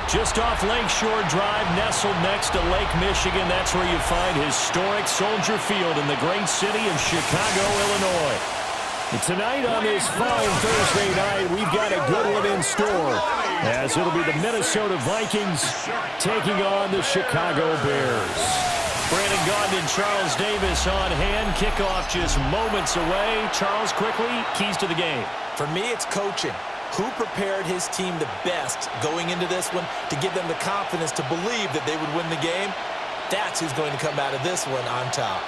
Just off Lakeshore Drive, nestled next to Lake Michigan. That's where you find historic Soldier Field in the great city of Chicago, Illinois. And tonight on this fine Thursday night, we've got a good one in store, as it'll be the Minnesota Vikings taking on the Chicago Bears. Brandon Gaudin and Charles Davis on hand. Kickoff just moments away. Charles, quickly, keys to the game. For me, it's coaching. Who prepared his team the best going into this one to give them the confidence to believe that they would win the game? That's who's going to come out of this one on top.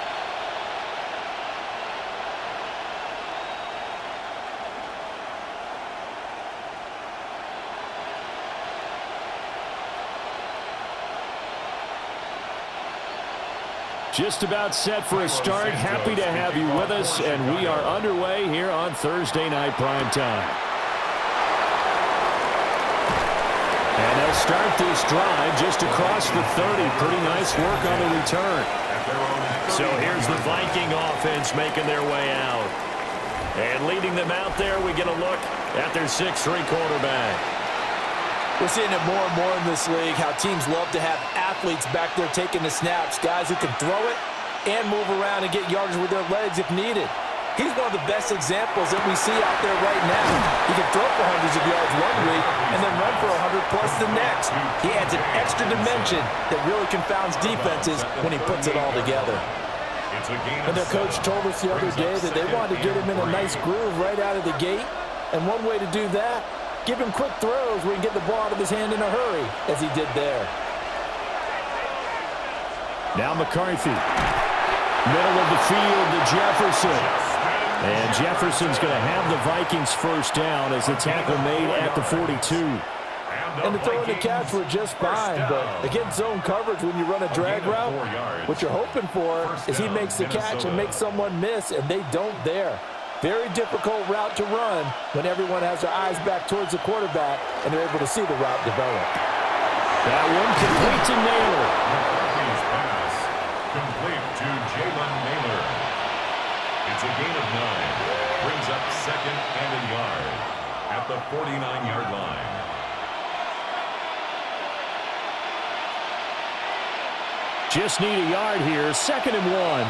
Just about set for a start. Happy to have you with us, and we are underway here on Thursday Night Primetime. And they'll start this drive just across the 30. Pretty nice work on the return. So here's the Viking offense making their way out. And leading them out there, we get a look at their 6'3" quarterback. We're seeing it more and more in this league, how teams love to have athletes back there taking the snaps, guys who can throw it and move around and get yardage with their legs if needed. He's one of the best examples that we see out there right now. He can throw for hundreds of yards one week and then run for 100+ the next. He adds an extra dimension that really confounds defenses when he puts it all together. And their coach told us the other day that they wanted to get him in a nice groove right out of the gate. And one way to do that, give him quick throws where he can get the ball out of his hand in a hurry, as he did there. Now McCarthy. Middle of the field to Jefferson. And Jefferson's going to have the Vikings first down as the tackle made at the 42. And the throw and the catch were just fine, but against zone coverage when you run a drag route, what you're hoping for is he makes the catch and makes someone miss, and they don't there. Very difficult route to run when everyone has their eyes back towards the quarterback and they're able to see the route develop. That one complete to Naylor. McCarthy's pass complete to Jalen Naylor. It's a gain of 9. Brings up second and a yard at the 49-yard line. Just need a yard here. 2nd and 1.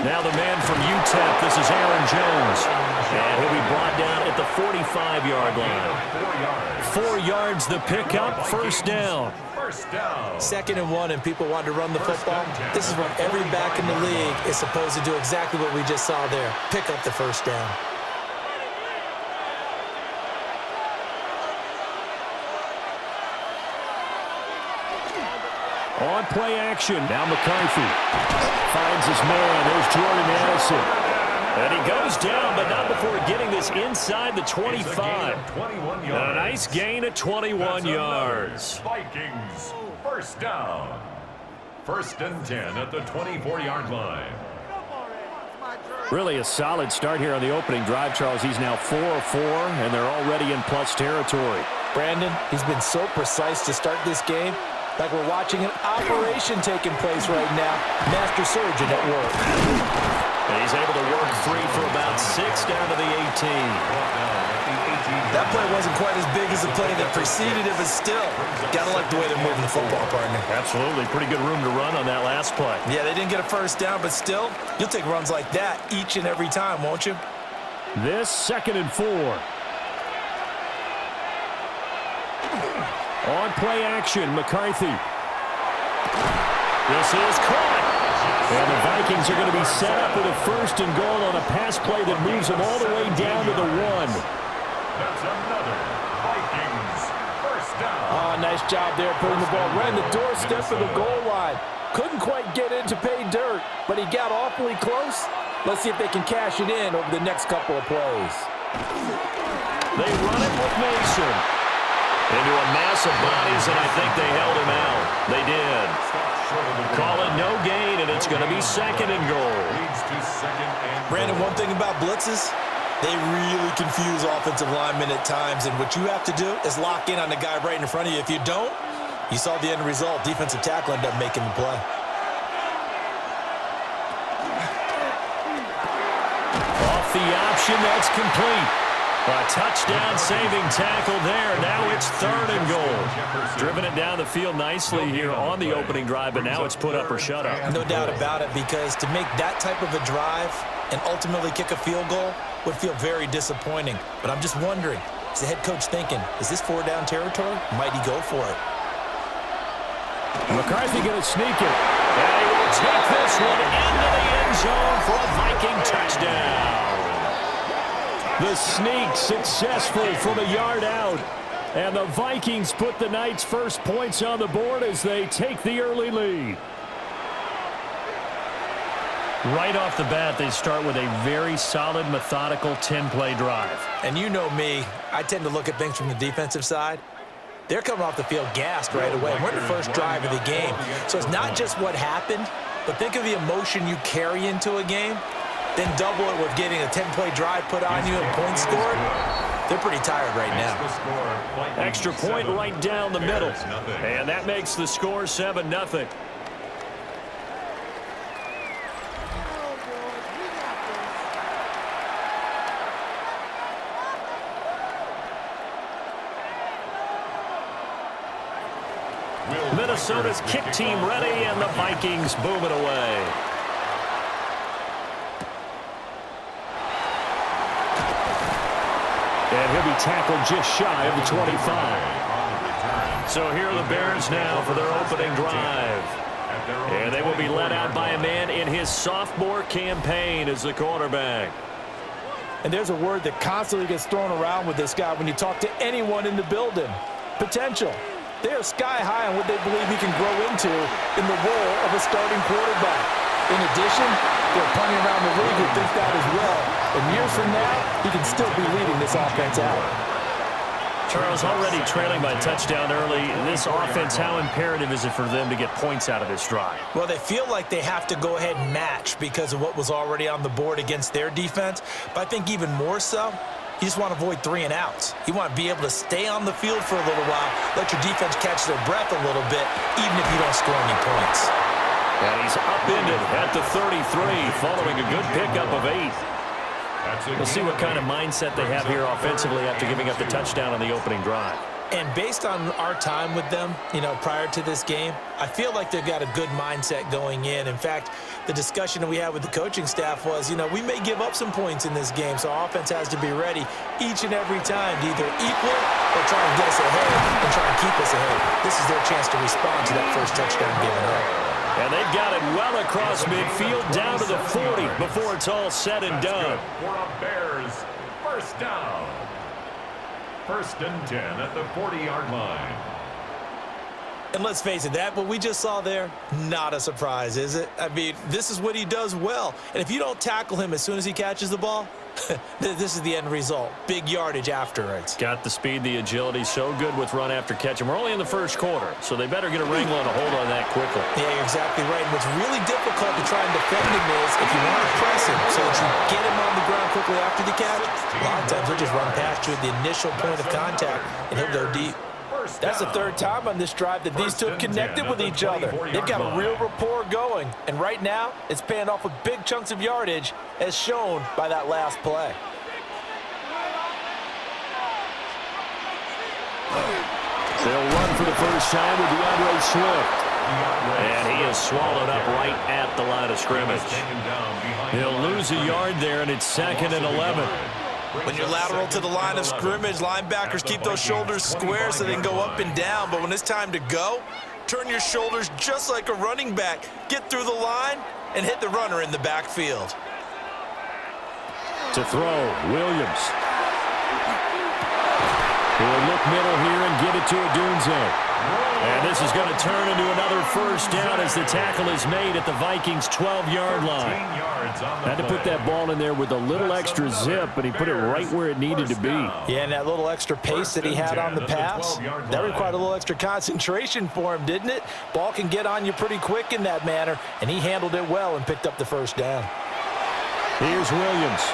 Now the man from UTEP, this is Aaron Jones. And he'll be brought down at the 45-yard line. 4 yards the pickup, first down. 2nd and 1, and people want to run the football. This is what every back in the league is supposed to do, exactly what we just saw there. Pick up the first down. On play action, now McCarthy finds his man. There's Jordan Addison. And he goes down, but not before getting this inside the 25. And a nice gain of 21 yards. Vikings, first down. 1st and 10 at the 24-yard line. Really a solid start here on the opening drive, Charles. He's now 4 of 4, and they're already in plus territory. Brandon, he's been so precise to start this game. Like we're watching an operation taking place right now. Master surgeon at work. And he's able to work free for about 6 down to the 18. That play wasn't quite as big as the play that preceded it, but still, gotta like the way they're moving the football, partner. Absolutely. Pretty good room to run on that last play. Yeah, they didn't get a first down, but still, you'll take runs like that each and every time, won't you? This 2nd and 4. On play action, McCarthy. This is caught. And the Vikings are going to be set up with a 1st and goal on a pass play that moves them all the way down to the 1. That's another Vikings first down. Oh, nice job there putting the ball right in the doorstep of the goal line. Couldn't quite get in to pay dirt, but he got awfully close. Let's see if they can cash it in over the next couple of plays. They run it with Mason. Into a mass of bodies, and I think they held him out. They did. Call it no gain, and it's going to be 2nd and goal. Brandon, one thing about blitzes, they really confuse offensive linemen at times, and what you have to do is lock in on the guy right in front of you. If you don't, you saw the end result. Defensive tackle ended up making the play. Off the option, that's complete. A touchdown-saving tackle there. Now it's 3rd and goal. Driven it down the field nicely here on the opening drive, but now it's put up or shut up. No doubt about it, because to make that type of a drive and ultimately kick a field goal would feel very disappointing. But I'm just wondering, is the head coach thinking, is this 4-down territory? Might he go for it? McCarthy going to sneak it. And he will take this one into the end zone for a Viking touchdown. The sneak successful from a yard out. And the Vikings put the Knights' first points on the board as they take the early lead. Right off the bat, they start with a very solid, methodical 10-play drive. And you know me, I tend to look at things from the defensive side. They're coming off the field gassed right away. We're in the first drive of the game. So it's not just what happened, but think of the emotion you carry into a game. Then double it with getting a 10-play drive put on you and points scored. They're pretty tired right now. Extra point right down the middle. And that makes the score 7-0. Minnesota's kick team ready, and the Vikings boom it away. And he'll be tackled just shy of the 25. So here are the Bears now for their opening drive. And they will be led out by a man in his sophomore campaign as the quarterback. And there's a word that constantly gets thrown around with this guy when you talk to anyone in the building. Potential. They are sky high on what they believe he can grow into in the role of a starting quarterback. In addition, there are plenty around the league who think that as well. And years from now, he can still be leading this offense out. Charles, already trailing by a touchdown early. This offense, how imperative is it for them to get points out of this drive? Well, they feel like they have to go ahead and match because of what was already on the board against their defense. But I think even more so, you just want to avoid 3 and outs. You want to be able to stay on the field for a little while, let your defense catch their breath a little bit, even if you don't score any points. And he's upended at the 33, following a good pickup of 8. We'll see what kind of mindset they have here offensively after giving up the touchdown on the opening drive. And based on our time with them, prior to this game, I feel like they've got a good mindset going in. In fact, the discussion that we had with the coaching staff was, we may give up some points in this game, so our offense has to be ready each and every time to either equal or try and get us ahead and try and keep us ahead. This is their chance to respond to that first touchdown given up. And they've got it well across midfield down to the 40 before it's all said and done. For a Bears first down. 1st and 10 at the 40-yard line. And let's face it, what we just saw there, not a surprise, is it? I mean, this is what he does well. And if you don't tackle him as soon as he catches the ball, this is the end result. Big yardage afterwards. Got the speed, the agility, so good with run after catch. And we're only in the first quarter, so they better get a wrangle and a hold on that quickly. Yeah, you're exactly right. And what's really difficult to try and defend him is if you want to press him so that you get him on the ground quickly after the catch, a lot of times he'll just run past you at the initial point of contact, and he'll go deep. That's the 3rd time on this drive that these two have connected with each other. They've got a real rapport going. And right now, it's paying off with big chunks of yardage, as shown by that last play. They'll run for the first time with DeAndre Swift. And he is swallowed up right at the line of scrimmage. He'll lose a yard there, and it's 2nd and 11. When you're lateral to the line of scrimmage, linebackers keep those shoulders square so they can go up and down. But when it's time to go, turn your shoulders just like a running back. Get through the line and hit the runner in the backfield. To throw, Williams. He'll look middle here and get it to Odunze. And this is going to turn into another first down as the tackle is made at the Vikings' 12-yard line. Had to put that ball in there with a little extra zip, but he put it right where it needed to be. Yeah, and that little extra pace that he had on the pass, that required a little extra concentration for him, didn't it? Ball can get on you pretty quick in that manner, and he handled it well and picked up the first down. Here's Williams.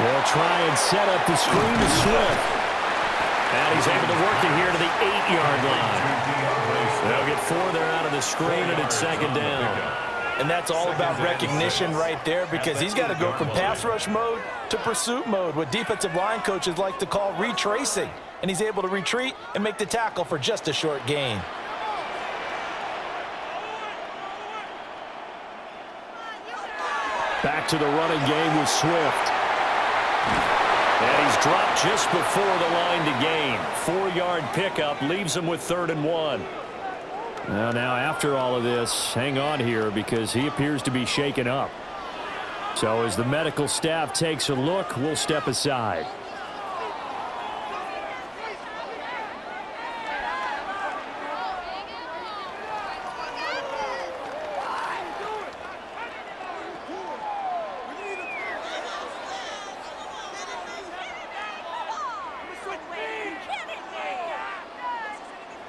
They'll try and set up the screen to Swift. And he's able to work it here to the 8-yard line. They'll get 4 there out of the screen, and it's 2nd down. And that's all about recognition right there, because he's got to go from pass rush mode to pursuit mode, what defensive line coaches like to call retracing. And he's able to retreat and make the tackle for just a short gain. Back to the running game with Swift. And he's dropped just before the line to gain. 4-yard pickup leaves him with 3rd and 1. Well, now after all of this, hang on here because he appears to be shaken up. So as the medical staff takes a look, we'll step aside.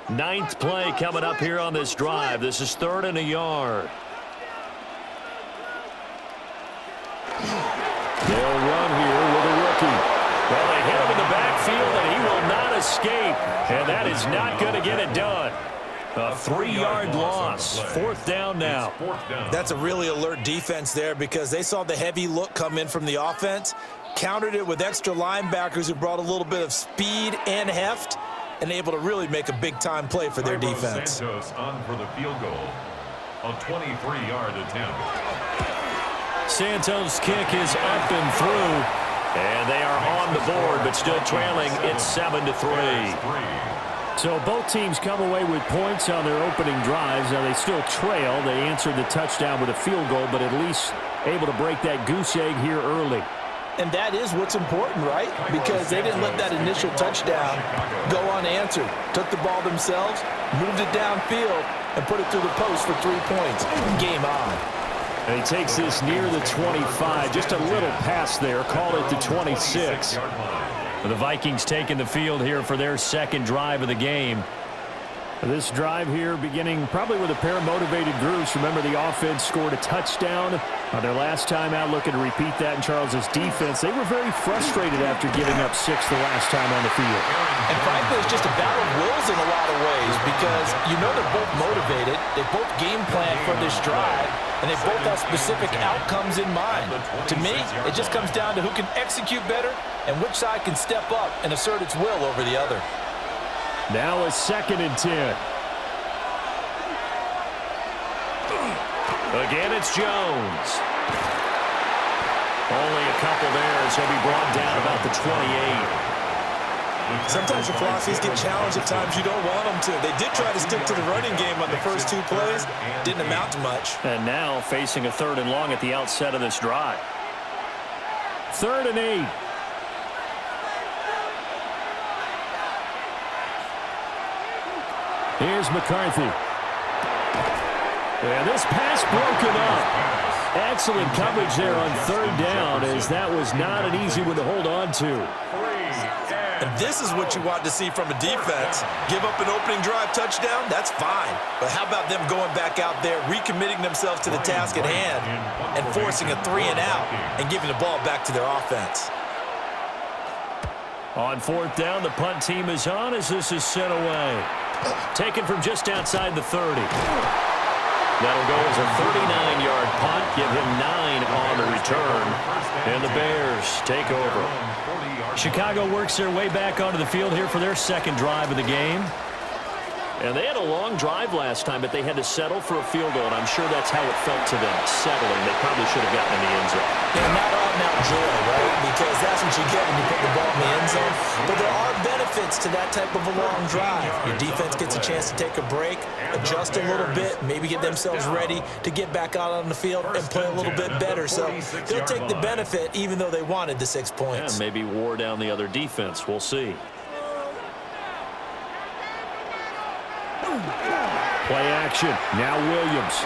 Ninth play coming up here on this drive. This is 3rd and a yard. They'll run here with a rookie. Well, they hit him in the backfield, and he will not escape. And that is not going to get it done. A 3-yard loss. 4th down now. That's a really alert defense there, because they saw the heavy look come in from the offense, countered it with extra linebackers who brought a little bit of speed and heft, and able to really make a big-time play for their defense. Santos on for the field goal. A 23-yard attempt. Santos' kick is up and through. And they are on the board, but still trailing. It's 7-3. So both teams come away with points on their opening drives. Now they still trail. They answered the touchdown with a field goal, but at least able to break that goose egg here early. And that is what's important, right? Because they didn't let that initial touchdown go unanswered. Took the ball themselves, moved it downfield, and put it through the post for 3 points. Game on. And he takes this near the 25. Just a little pass there. Call it the 26. The Vikings taking the field here for their second drive of the game. This drive here beginning probably with a pair of motivated groups. Remember, the offense scored a touchdown on their last time out, looking to repeat that in Charles's defense. They were very frustrated after giving up 6 the last time on the field. And frankly, it's just a battle of wills in a lot of ways, because you know they're both motivated. They both game plan for this drive, and they both have specific outcomes in mind. To me, it just comes down to who can execute better and which side can step up and assert its will over the other. Now a 2nd and 10. Again, it's Jones. Only a couple there as he'll be brought down about the 28. Sometimes the philosophies get challenged at times you don't want them to. They did try to stick to the running game on the first 2 plays. Didn't amount to much. And now facing a 3rd and long at the outset of this drive. 3rd and 8. Here's McCarthy. And this pass broken up. Excellent coverage there on 3rd down, as that was not an easy one to hold on to. And this is what you want to see from a defense. Give up an opening drive touchdown, that's fine. But how about them going back out there, recommitting themselves to the task at hand, and forcing a 3 and out and giving the ball back to their offense. On 4th down, the punt team is on as this is sent away. Taken from just outside the 30. That'll go as a 39-yard punt. Give him 9 on the return. And the Bears take over. Chicago works their way back onto the field here for their second drive of the game. And they had a long drive last time, but they had to settle for a field goal, and I'm sure that's how it felt to them, settling. They probably should have gotten in the end zone. And not out-and-out joy, right? Because that's what you get when you put the ball in the end zone. But there are benefits to that type of a long drive. Your defense gets a chance to take a break, adjust a little bit, maybe get themselves ready to get back out on the field and play a little bit better. So they'll take the benefit even though they wanted the 6 points. Yeah, maybe wore down the other defense. We'll see. Play action. Now Williams.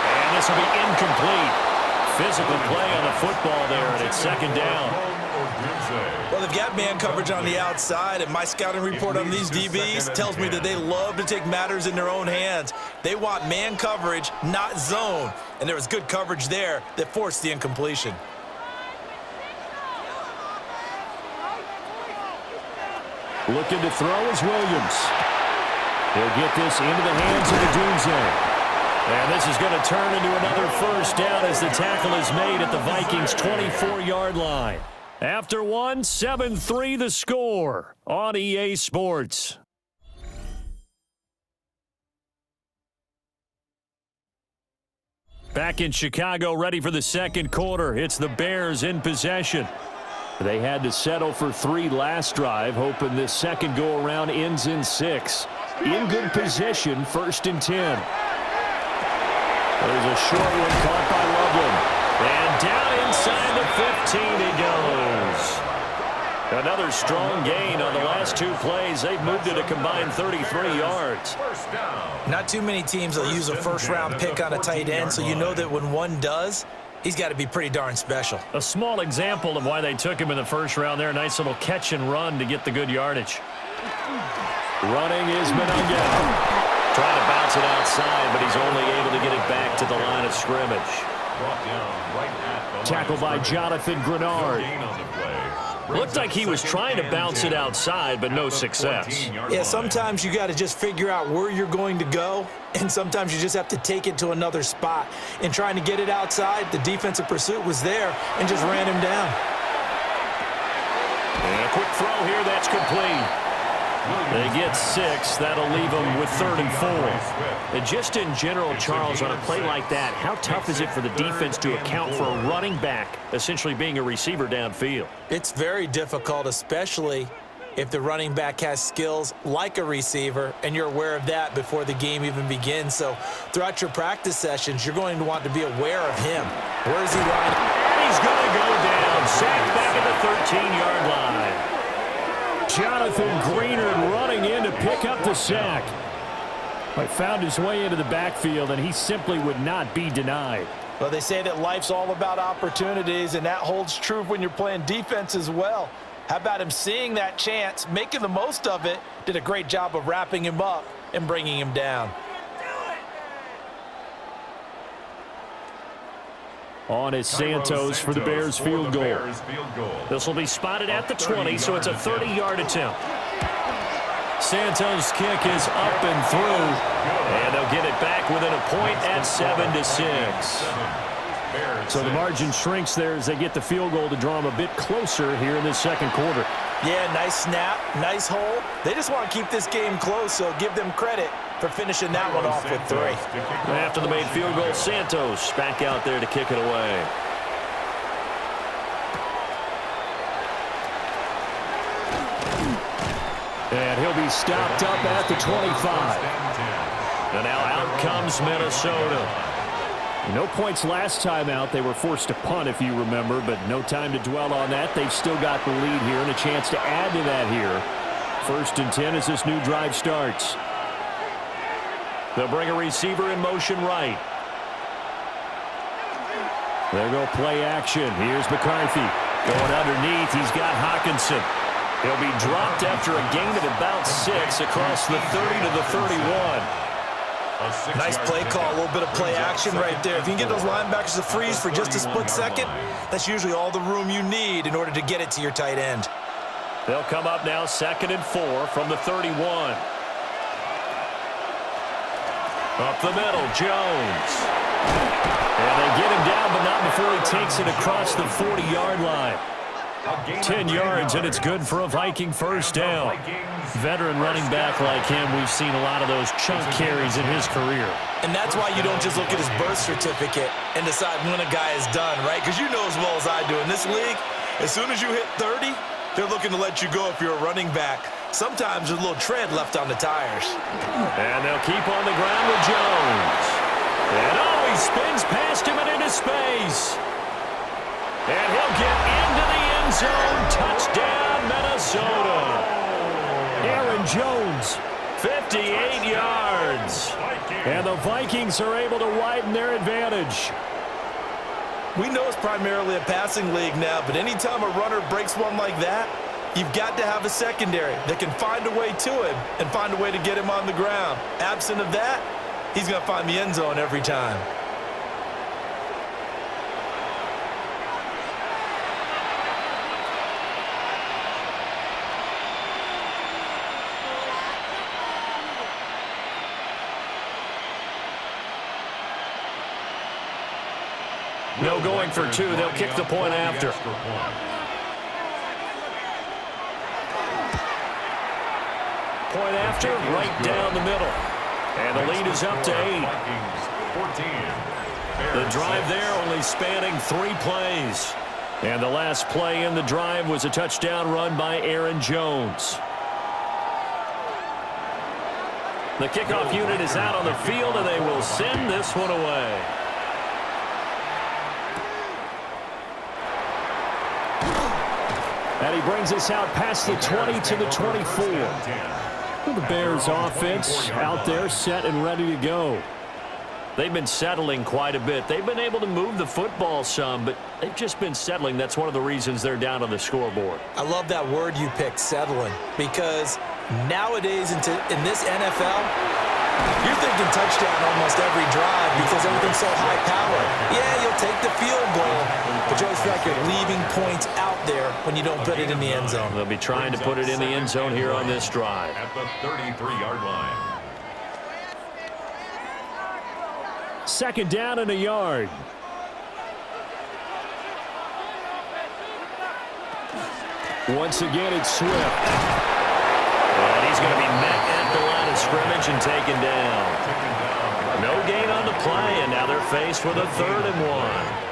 And this will be incomplete. Physical play on the football there, and it's 2nd down. Well, they've got man coverage on the outside, and my scouting report on these DBs tells me that they love to take matters in their own hands. They want man coverage, not zone. And there was good coverage there that forced the incompletion. Looking to throw is Williams. He'll get this into the hands of the Doomsday. And this is going to turn into another first down as the tackle is made at the Vikings' 24-yard line. After one, 7-3 the score on EA Sports. Back in Chicago, ready for the second quarter. It's the Bears in possession. They had to settle for 3 last drive, hoping this second go-around ends in 6. In good position, 1st and 10. There's a short one caught by Loveland. And down inside the 15 it goes. Another strong gain on the last 2 plays. They've moved it a combined 33 yards. Not too many teams will use a first-round pick on a tight end, so you know that when one does, he's got to be pretty darn special. A small example of why they took him in the first round there. A nice little catch and run to get the good yardage. Running is Monunga. Trying to bounce it outside, but he's only able to get it back to the line of scrimmage. Tackled by Jonathan Grenard. Looked like he was trying to bounce it outside, but no success. Yeah, sometimes you got to just figure out where you're going to go, and sometimes you just have to take it to another spot. In trying to get it outside, the defensive pursuit was there and just ran him down. And a quick throw here, that's complete. They get 6. That'll leave them with 3rd and 4. And just in general, Charles, on a play like that, how tough is it for the defense to account for a running back essentially being a receiver downfield? It's very difficult, especially if the running back has skills like a receiver, and you're aware of that before the game even begins. So throughout your practice sessions, you're going to want to be aware of him. Where is he running? And he's going to go down. Sacked back at the 13-yard line. Jonathan Greenard running in to pick up the sack. But found his way into the backfield, and he simply would not be denied. Well, they say that life's all about opportunities, and that holds true when you're playing defense as well. How about him seeing that chance, making the most of it, did a great job of wrapping him up and bringing him down. On is Santos for the Bears field goal. This will be spotted at the 20, so it's a 30-yard attempt. Santos' kick is up and through, and they'll get it back within a point at 7-6. So the margin shrinks there as they get the field goal to draw them a bit closer here in this second quarter. Yeah, nice snap, nice hole. They just want to keep this game close, so give them credit for finishing that one off with 3. After the made field goal, Santos back out there to kick it away. And he'll be stopped up at the 25. And now out comes Minnesota. No points last time out. They were forced to punt, if you remember, but no time to dwell on that. They've still got the lead here and a chance to add to that here. 1st and 10 as this new drive starts. They'll bring a receiver in motion right. There go play action. Here's McCarthy. Going underneath, he's got Hawkinson. He'll be dropped after a gain of about 6 across the 30 to the 31. Nice play call, a little bit of play action right there. If you can get those linebackers to freeze for just a split second, that's usually all the room you need in order to get it to your tight end. They'll come up now 2nd and 4 from the 31. Up the middle, Jones. And they get him down, but not before he takes it across the 40-yard line. 10 yards, and it's good for a Viking first down. Veteran running back like him, we've seen a lot of those chunk carries in his career. And that's why you don't just look at his birth certificate and decide when a guy is done, right? Because you know as well as I do, in this league, as soon as you hit 30, they're looking to let you go if you're a running back. Sometimes there's a little tread left on the tires. And they'll keep on the ground with Jones. And he spins past him and into space. And he'll get into the end zone. Touchdown, Minnesota. Aaron Jones, 58 yards. And the Vikings are able to widen their advantage. We know it's primarily a passing league now, but anytime a runner breaks one like that, you've got to have a secondary that can find a way to him and find a way to get him on the ground. Absent of that, he's going to find the end zone every time. No going for two. They'll kick the point after. Point after, right down the middle. And the lead is up to 8. The drive there only spanning 3 plays. And the last play in the drive was a touchdown run by Aaron Jones. The kickoff unit is out on the field, and they will send this one away. And he brings us out past the 20 to the 24. Well, the Bears offense out there set and ready to go. They've been settling quite a bit. They've been able to move the football some, but they've just been settling. That's one of the reasons they're down on the scoreboard. I love that word you picked, settling, because nowadays in this NFL, you're thinking touchdown almost every drive because everything's so high power. Yeah, you'll take the field goal, but you always feel like you're leaving points out there when you don't put it in the end zone. They'll be trying to put it in the end zone here on this drive. At the 33-yard line. Second down and a yard. Once again, it's Swift. And he's going to be met at the line of scrimmage and taken down. No gain on the play, and now they're faced with a 3rd and 1.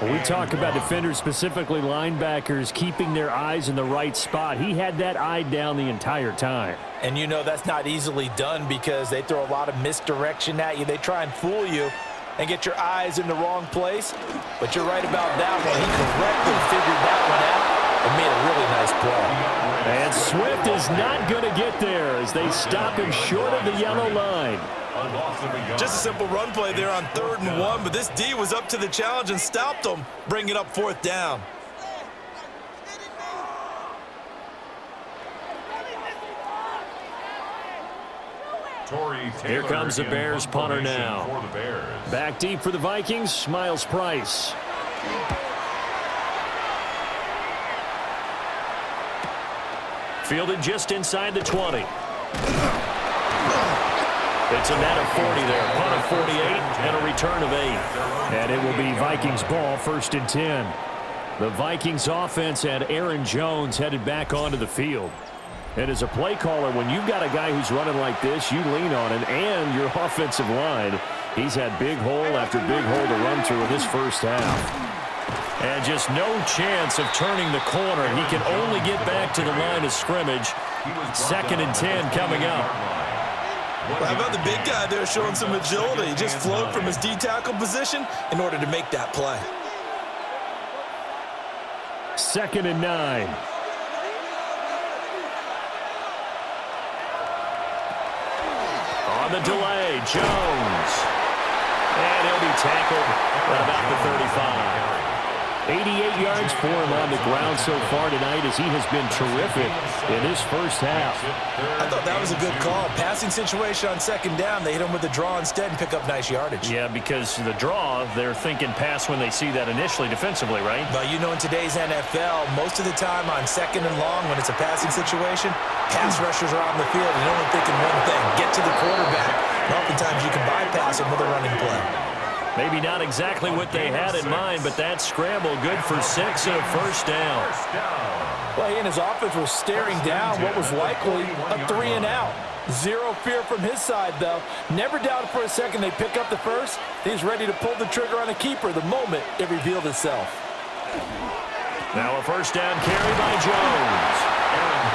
When we talk about defenders, specifically linebackers, keeping their eyes in the right spot. He had that eye down the entire time. And you know that's not easily done because they throw a lot of misdirection at you. They try and fool you and get your eyes in the wrong place. But you're right about that one. He correctly figured that one out and made a really nice play. And Swift is not going to get there as they stop him short of the yellow line. Just a simple run play there on 3rd and 1, but this D was up to the challenge and stopped him, bringing up 4th down. Here comes the Bears punter now. Back deep for the Vikings, Miles Price. Fielded just inside the 20. It's a net of 40 there. Punt of 48 and a return of 8. And it will be Vikings ball, 1st and 10. The Vikings offense had Aaron Jones headed back onto the field. And as a play caller, when you've got a guy who's running like this, you lean on him and your offensive line. He's had big hole after big hole to run through in this first half. And just no chance of turning the corner. He can only get back to the line of scrimmage. 2nd and 10 coming up. Well, how about the big guy there showing some agility? He just flowed from his D-tackle position in order to make that play. 2nd and 9. On the delay, Jones. And he'll be tackled at about the 35. 88 yards for him on the ground so far tonight as he has been terrific in his first half. I thought that was a good call. Passing situation on 2nd down. They hit him with the draw instead and pick up nice yardage. Yeah, because the draw, they're thinking pass when they see that initially defensively, right? But you know, in today's NFL, most of the time on 2nd and long when it's a passing situation, pass rushers are on the field and only thinking one thing, get to the quarterback. And oftentimes you can bypass him with a running play. Maybe not exactly what they had in mind, but that scramble good for 6 and a 1st down. Well, he and his offense were staring down what was likely a 3 and out. Zero fear from his side, though. Never doubted for a second they pick up the first. He's ready to pull the trigger on a keeper the moment it revealed itself. Now a 1st down carry by Jones.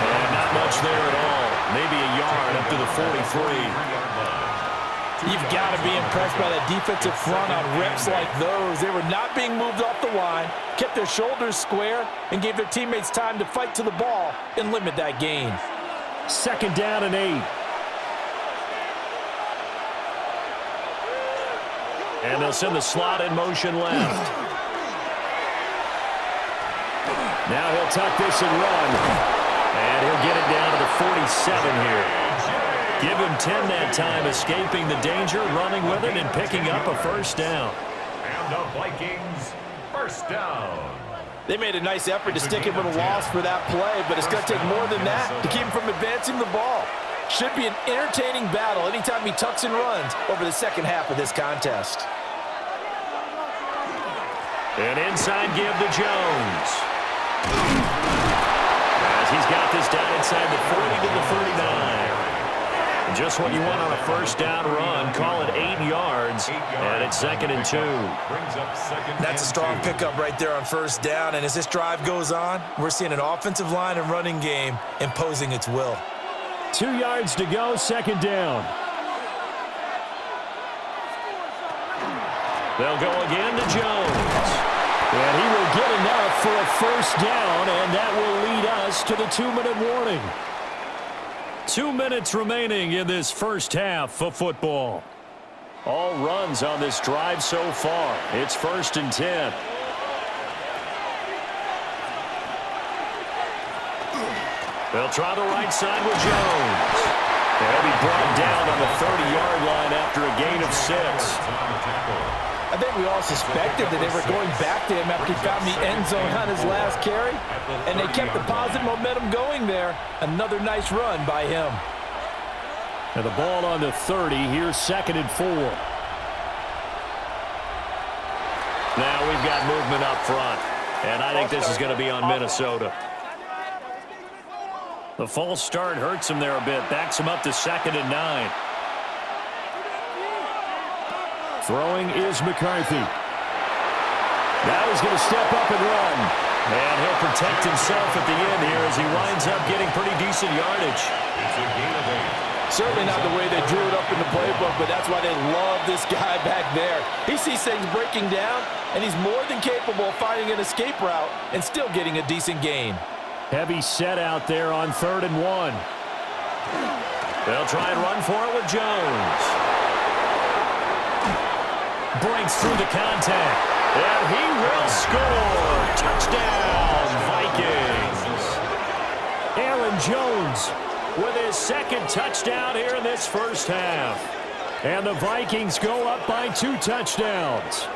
And not much there at all. Maybe a yard up to the 43. You've got to be impressed by that defensive front on reps like those. They were not being moved off the line, kept their shoulders square, and gave their teammates time to fight to the ball and limit that gain. 2nd down and 8. And they'll send the slot in motion left. Now he'll tuck this and run. And he'll get it down to the 47 here. Give him 10 that time, escaping the danger, running with it, and picking up a 1st down. And the Vikings, 1st down. They made a nice effort to stick him with a loss for that play, but it's going to take more than that to keep him from advancing the ball. Should be an entertaining battle anytime he tucks and runs over the 2nd half of this contest. An inside give to Jones. As he's got this down inside the 40 to the 39. Just what you want on a first down run. Call it 8 yards, and it's 2nd and 2. That's a strong pickup right there on first down, and as this drive goes on, we're seeing an offensive line and running game imposing its will. 2 yards to go, 2nd down. They'll go again to Jones. And he will get enough for a first down, and that will lead us to the 2-minute warning. 2 minutes remaining in this first half of football. All runs on this drive so far. It's 1st and 10. They'll try the right side with Jones. They'll be brought down on the 30-yard line after a gain of 6. I think we all suspected that they were going back to him after he found the end zone on his last carry, and they kept the positive momentum going there. Another nice run by him. And the ball on the 30. Here's 2nd and 4. Now we've got movement up front, and I think this is going to be on Minnesota. The false start hurts him there a bit, backs him up to 2nd and 9. Throwing is McCarthy. Now he's going to step up and run. And he'll protect himself at the end here as he winds up getting pretty decent yardage. It's a gain of 8. Certainly not the way they drew it up in the playbook, but that's why they love this guy back there. He sees things breaking down, and he's more than capable of finding an escape route and still getting a decent gain. Heavy set out there on 3rd and 1. They'll try and run for it with Jones. Breaks through the contact, and he will score. Touchdown, Vikings. Aaron Jones with his 2nd touchdown here in this first half. And the Vikings go up by 2 touchdowns.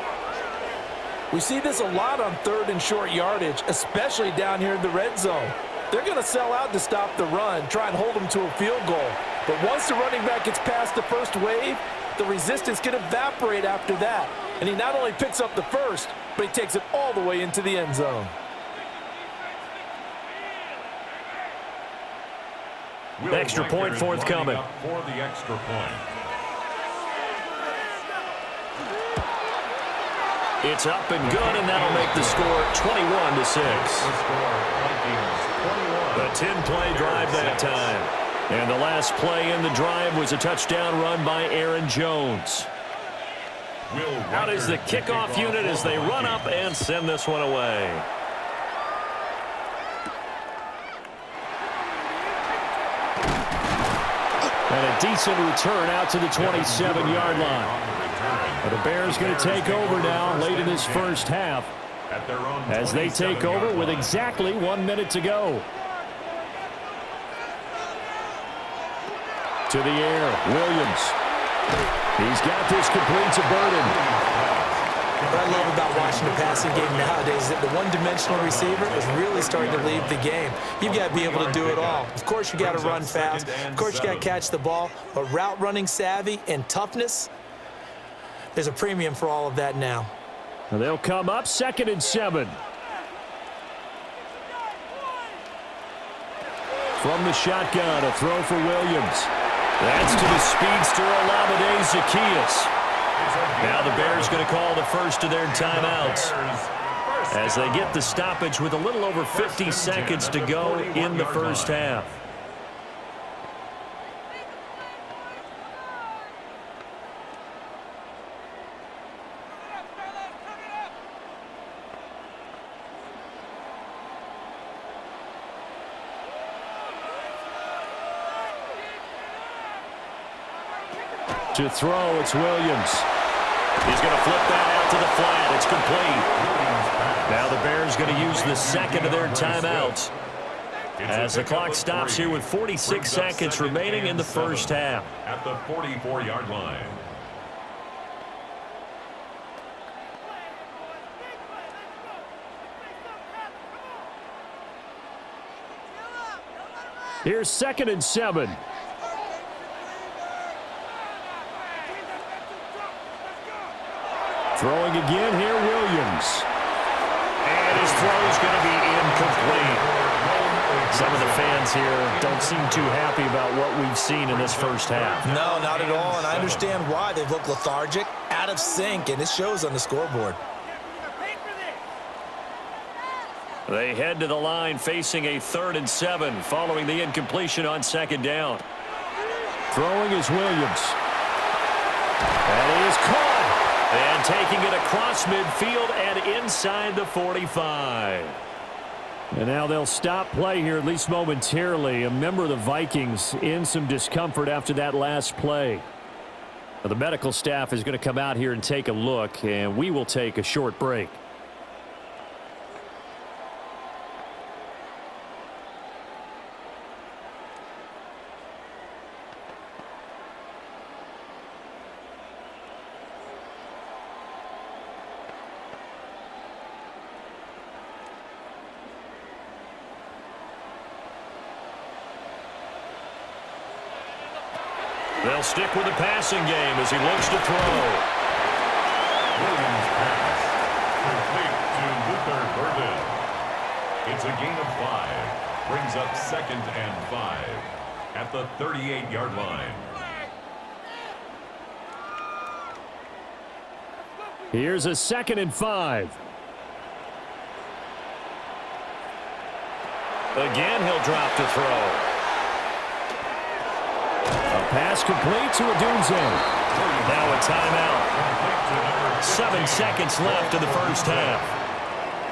We see this a lot on 3rd and short yardage, especially down here in the red zone. They're going to sell out to stop the run, try and hold them to a field goal. But once the running back gets past the first wave, the resistance can evaporate after that. And he not only picks up the first, but he takes it all the way into the end zone. Extra point forthcoming. For the extra point. It's up and good, and that'll make the score 21-6. A 10-play drive that time. And the last play in the drive was a touchdown run by Aaron Jones. Out is the kickoff unit as they run up and send this one away. And a decent return out to the 27-yard line. But the Bears going to take over now late in this first half as they take over with exactly 1 minute to go. To the air, Williams. He's got this complete to Burden. What I love about watching the passing game nowadays is that the one-dimensional receiver is really starting to leave the game. You've got to be able to do it all. Of course, you got to run fast. Of course, you got to catch the ball. But route running savvy and toughness, there's a premium for all of that now. They'll come up 2nd and 7. From the shotgun, a throw for Williams. That's to the speedster, Olamide Zaccheaus. Now the Bears going to call the first of their timeouts as they get the stoppage with a little over 50 seconds to go in the first half. To throw, it's Williams. He's going to flip that out to the flat. It's complete. Now the Bears going to use the 2nd of their timeouts as the clock stops here with 46 seconds remaining in the first half. At the 44-yard line. Here's 2nd and 7. Throwing again here, Williams. throw is going to be incomplete. Some of the fans here don't seem too happy about what we've seen in this first half. No, not at all, and I understand why. They've looked lethargic, out of sync, and it shows on the scoreboard. They head to the line facing a 3rd and 7 following the incompletion on 2nd down. Throwing is Williams. That is caught. And taking it across midfield and inside the 45. And now they'll stop play here, at least momentarily. A member of the Vikings in some discomfort after that last play. Now, the medical staff is going to come out here and take a look, and we will take a short break. They'll stick with the passing game as he looks to throw. Williams pass. Complete to Luther Burden. It's a gain of 5. Brings up 2nd and 5 at the 38-yard line. Here's a 2nd and 5. Again, he'll drop to throw. A pass complete to Odunze. Now a timeout. 7 seconds left in the first half.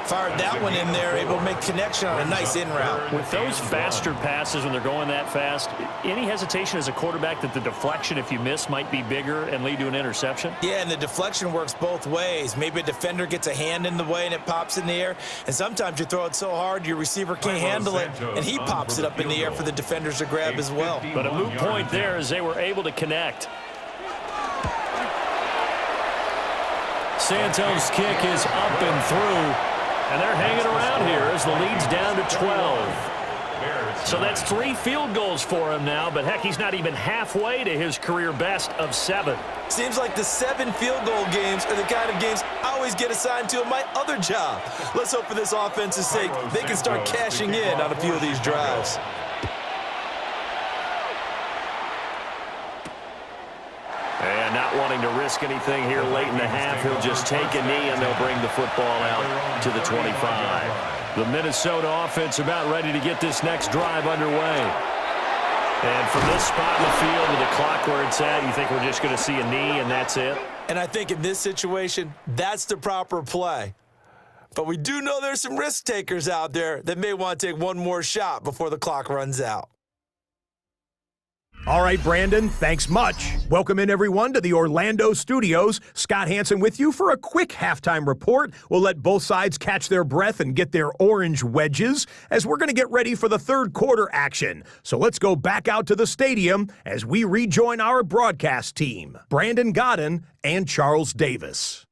Fired that one in there, able to make connection on a nice in route. With those faster passes when they're going that fast, any hesitation as a quarterback that the deflection, if you miss, might be bigger and lead to an interception? Yeah, and the deflection works both ways. Maybe a defender gets a hand in the way and it pops in the air, and sometimes you throw it so hard your receiver can't handle it, and he pops it up in the air for the defenders to grab as well. But a moot point there as they were able to connect. Santos' kick is up and through. And they're hanging around here as the lead's down to 12. So that's 3 field goals for him now, but heck, he's not even halfway to his career best of 7. Seems like the 7 field goal games are the kind of games I always get assigned to in my other job. Let's hope for this offense's sake they can start cashing in on a few of these drives. And not wanting to risk anything here late in the half, he'll just take a knee and they'll bring the football out to the 25. The Minnesota offense about ready to get this next drive underway. And from this spot in the field with the clock where it's at, you think we're just going to see a knee and that's it? And I think in this situation, that's the proper play. But we do know there's some risk takers out there that may want to take one more shot before the clock runs out. All right, Brandon, thanks much. Welcome in, everyone, to the Orlando studios. Scott Hansen with you for a quick halftime report. We'll let both sides catch their breath and get their orange wedges as we're going to get ready for the third quarter action. So let's go back out to the stadium as we rejoin our broadcast team, Brandon Godden and Charles Davis.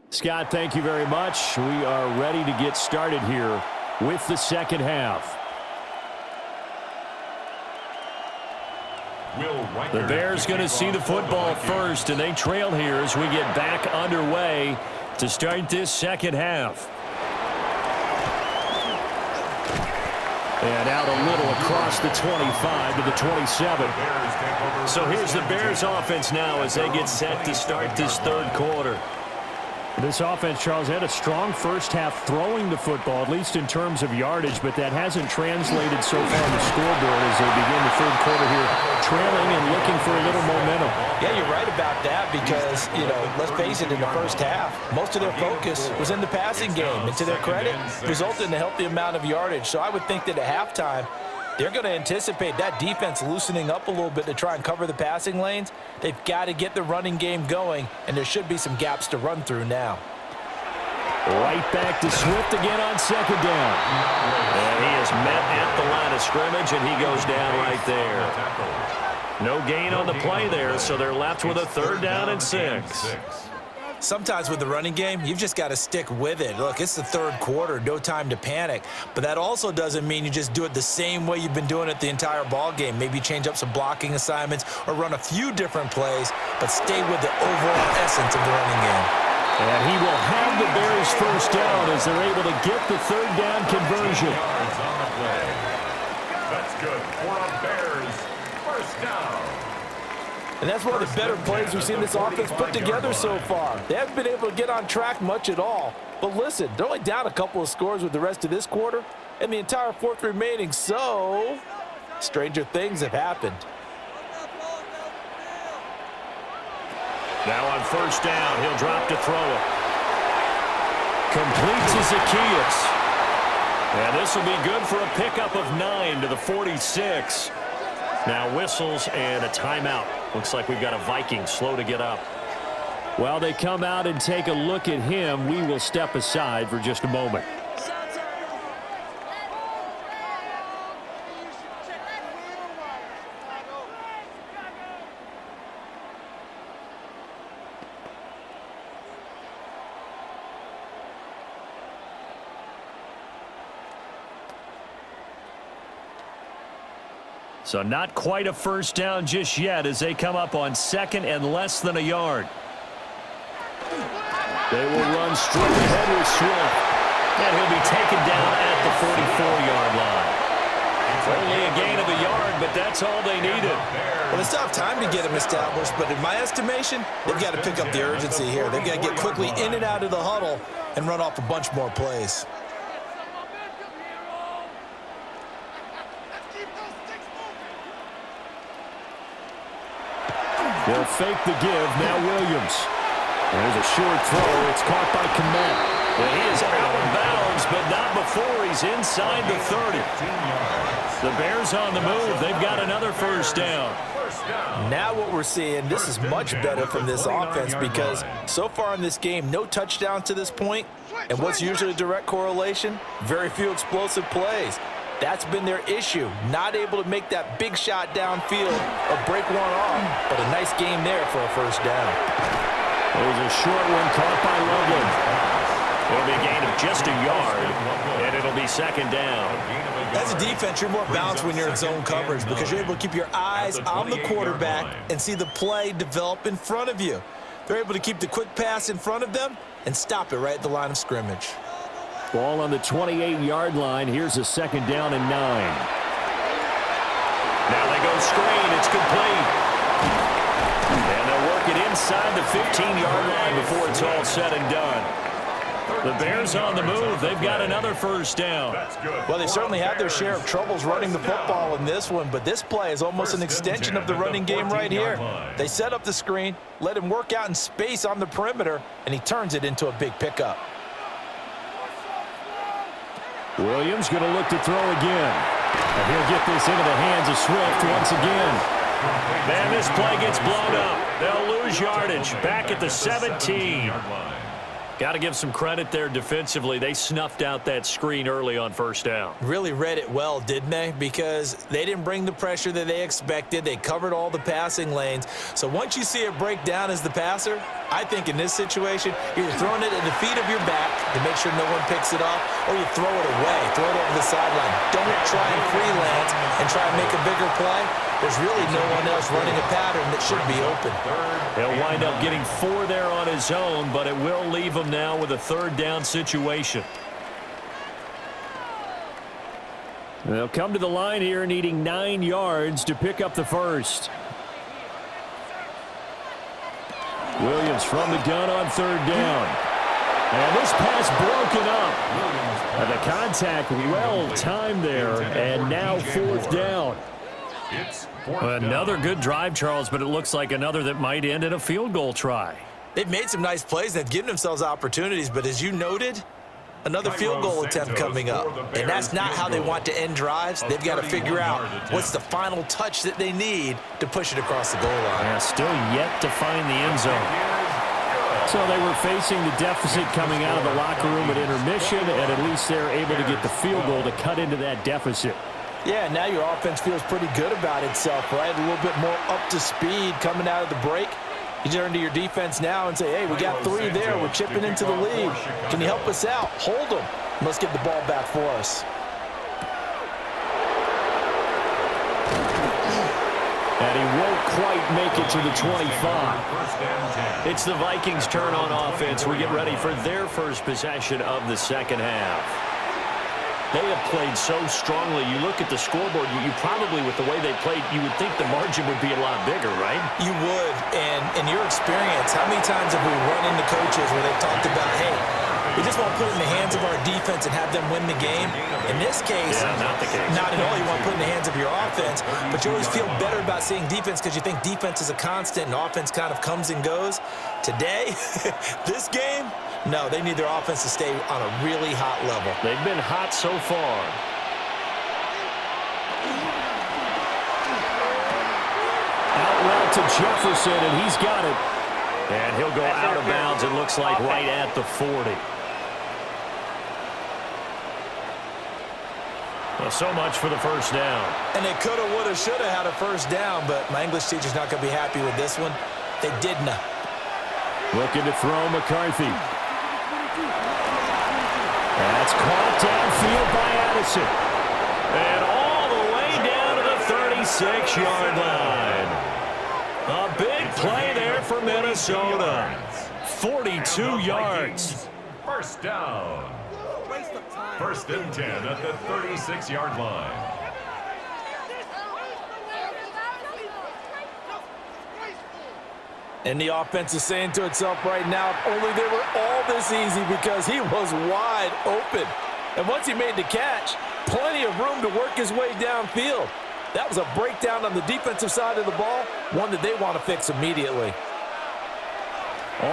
Scott, thank you very much. We are ready to get started here with the second half. The Bears going to see the football first, and they trail here as we get back underway to start this second half. And out a little across the 25 to the 27. So here's the Bears offense now as they get set to start this third quarter. This offense, Charles, had a strong first half throwing the football, at least in terms of yardage, but that hasn't translated so far on the scoreboard as they begin the third quarter here, trailing and looking for a little momentum. Yeah, you're right about that because, let's face it, in the first half, most of their focus was in the passing game. And to their credit, resulted in a healthy amount of yardage. So I would think that at halftime, they're going to anticipate that defense loosening up a little bit to try and cover the passing lanes. They've got to get the running game going, and there should be some gaps to run through now. Right back to Swift again on second down. And he is met at the line of scrimmage, and he goes down right there. No gain on the play there, so they're left with a 3rd down and 6. Sometimes with the running game, you've just got to stick with it. Look, it's the third quarter, no time to panic. But that also doesn't mean you just do it the same way you've been doing it the entire ball game. Maybe change up some blocking assignments or run a few different plays, but stay with the overall essence of the running game. And he will have the Bears first down as they're able to get the third down conversion. Yards on the play. That's good for a Bears first down. And that's one of the better plays we've seen this offense put together so far. They haven't been able to get on track much at all. But listen, they're only down a couple of scores with the rest of this quarter and the entire fourth remaining. So, stranger things have happened. Now on first down, he'll drop to throw it. Completes to Zacchaeus. And this will be good for a pickup of 9 to the 46. Now whistles and a timeout. Looks like we've got a Viking slow to get up. While they come out and take a look at him, we will step aside for just a moment. So not quite a first down just yet as they come up on second and less than a yard. They will run straight ahead with Swift. And he'll be taken down at the 44-yard line. Only a gain of a yard, but that's all they needed. Well, they still have time to get him established, but in my estimation, they've got to pick up the urgency here. They've got to get quickly in and out of the huddle and run off a bunch more plays. They'll fake the give. Now Williams. There's a short throw. It's caught by Komet. And he is out of bounds, but not before he's inside the 30. The Bears on the move. They've got another first down. Now what we're seeing, this is much better from this offense because so far in this game, no touchdown to this point. And what's usually a direct correlation? Very few explosive plays. That's been their issue, not able to make that big shot downfield or break one off, but a nice game there for a first down. There's a short one caught by Loveland. It'll be a gain of just a yard, and it'll be second down. As a defense, you're more balanced when you're in zone coverage because you're able to keep your eyes on the quarterback and see the play develop in front of you. They're able to keep the quick pass in front of them and stop it right at the line of scrimmage. Ball on the 28-yard line. Here's a second down and 9. Now they go screen. It's complete. And they'll work it inside the 15-yard line before it's all said and done. The Bears on the move. They've got another first down. Well, they certainly had their share of troubles running the football in this one, but this play is almost an extension of the running game right here. They set up the screen, let him work out in space on the perimeter, and he turns it into a big pickup. Williams going to look to throw again. And he'll get this into the hands of Swift once again. And this play gets blown up. They'll lose yardage back at the 17. Got to give some credit there defensively. They snuffed out that screen early on first down. Really read it well, didn't they? Because they didn't bring the pressure that they expected. They covered all the passing lanes. So once you see it break down as the passer, I think in this situation, you're throwing it at the feet of your back to make sure no one picks it off, or you throw it away, throw it over the sideline. Don't try and freelance and try and make a bigger play. There's really no one else running a pattern that should be open. He'll wind up getting 4 there on his own, but it will leave him now with a third down situation. They'll come to the line here needing 9 yards to pick up the first. Williams from the gun on third down. And this pass broken up. And the contact well timed there, and now fourth down. Another good drive, Charles, but it looks like another that might end in a field goal try. They've made some nice plays. They've given themselves opportunities, but as you noted, another field goal attempt coming up. And that's not how they want to end drives. They've got to figure out what's the final touch that they need to push it across the goal line. Yeah, still yet to find the end zone. So they were facing the deficit coming out of the locker room at intermission, and at least they're able to get the field goal to cut into that deficit. Yeah, now your offense feels pretty good about itself, right? A little bit more up to speed coming out of the break. You turn to your defense now and say, hey, we got 3 there. We're chipping into the lead. Can you help us out? Hold them. Let's get the ball back for us. And he won't quite make it to the 25. It's the Vikings' turn on offense. We get ready for their first possession of the second half. They have played so strongly. You look at the scoreboard, you probably, with the way they played, you would think the margin would be a lot bigger, right? You would. And in your experience, how many times have we run into coaches where they've talked about, hey, we just want to put it in the hands of our defense and have them win the game? In this case, not the case. Not at all. You want to put it in the hands of your offense, but you always feel better about seeing defense because you think defense is a constant and offense kind of comes and goes. Today, this game, no, they need their offense to stay on a really hot level. They've been hot so far. Out route to Jefferson, and he's got it. And he'll go out of bounds, it looks like right at the 40. Well, so much for the first down. And they coulda, woulda, shoulda had a first down, but my English teacher's not going to be happy with this one. They did not. Looking to throw McCarthy. That's caught downfield by Addison. And all the way down to the 36-yard line. A big play there for Minnesota. 42 yards. First down. First and 10 at the 36-yard line. And the offense is saying to itself right now, if only they were all this easy, because he was wide open. And once he made the catch, plenty of room to work his way downfield. That was a breakdown on the defensive side of the ball, one that they want to fix immediately.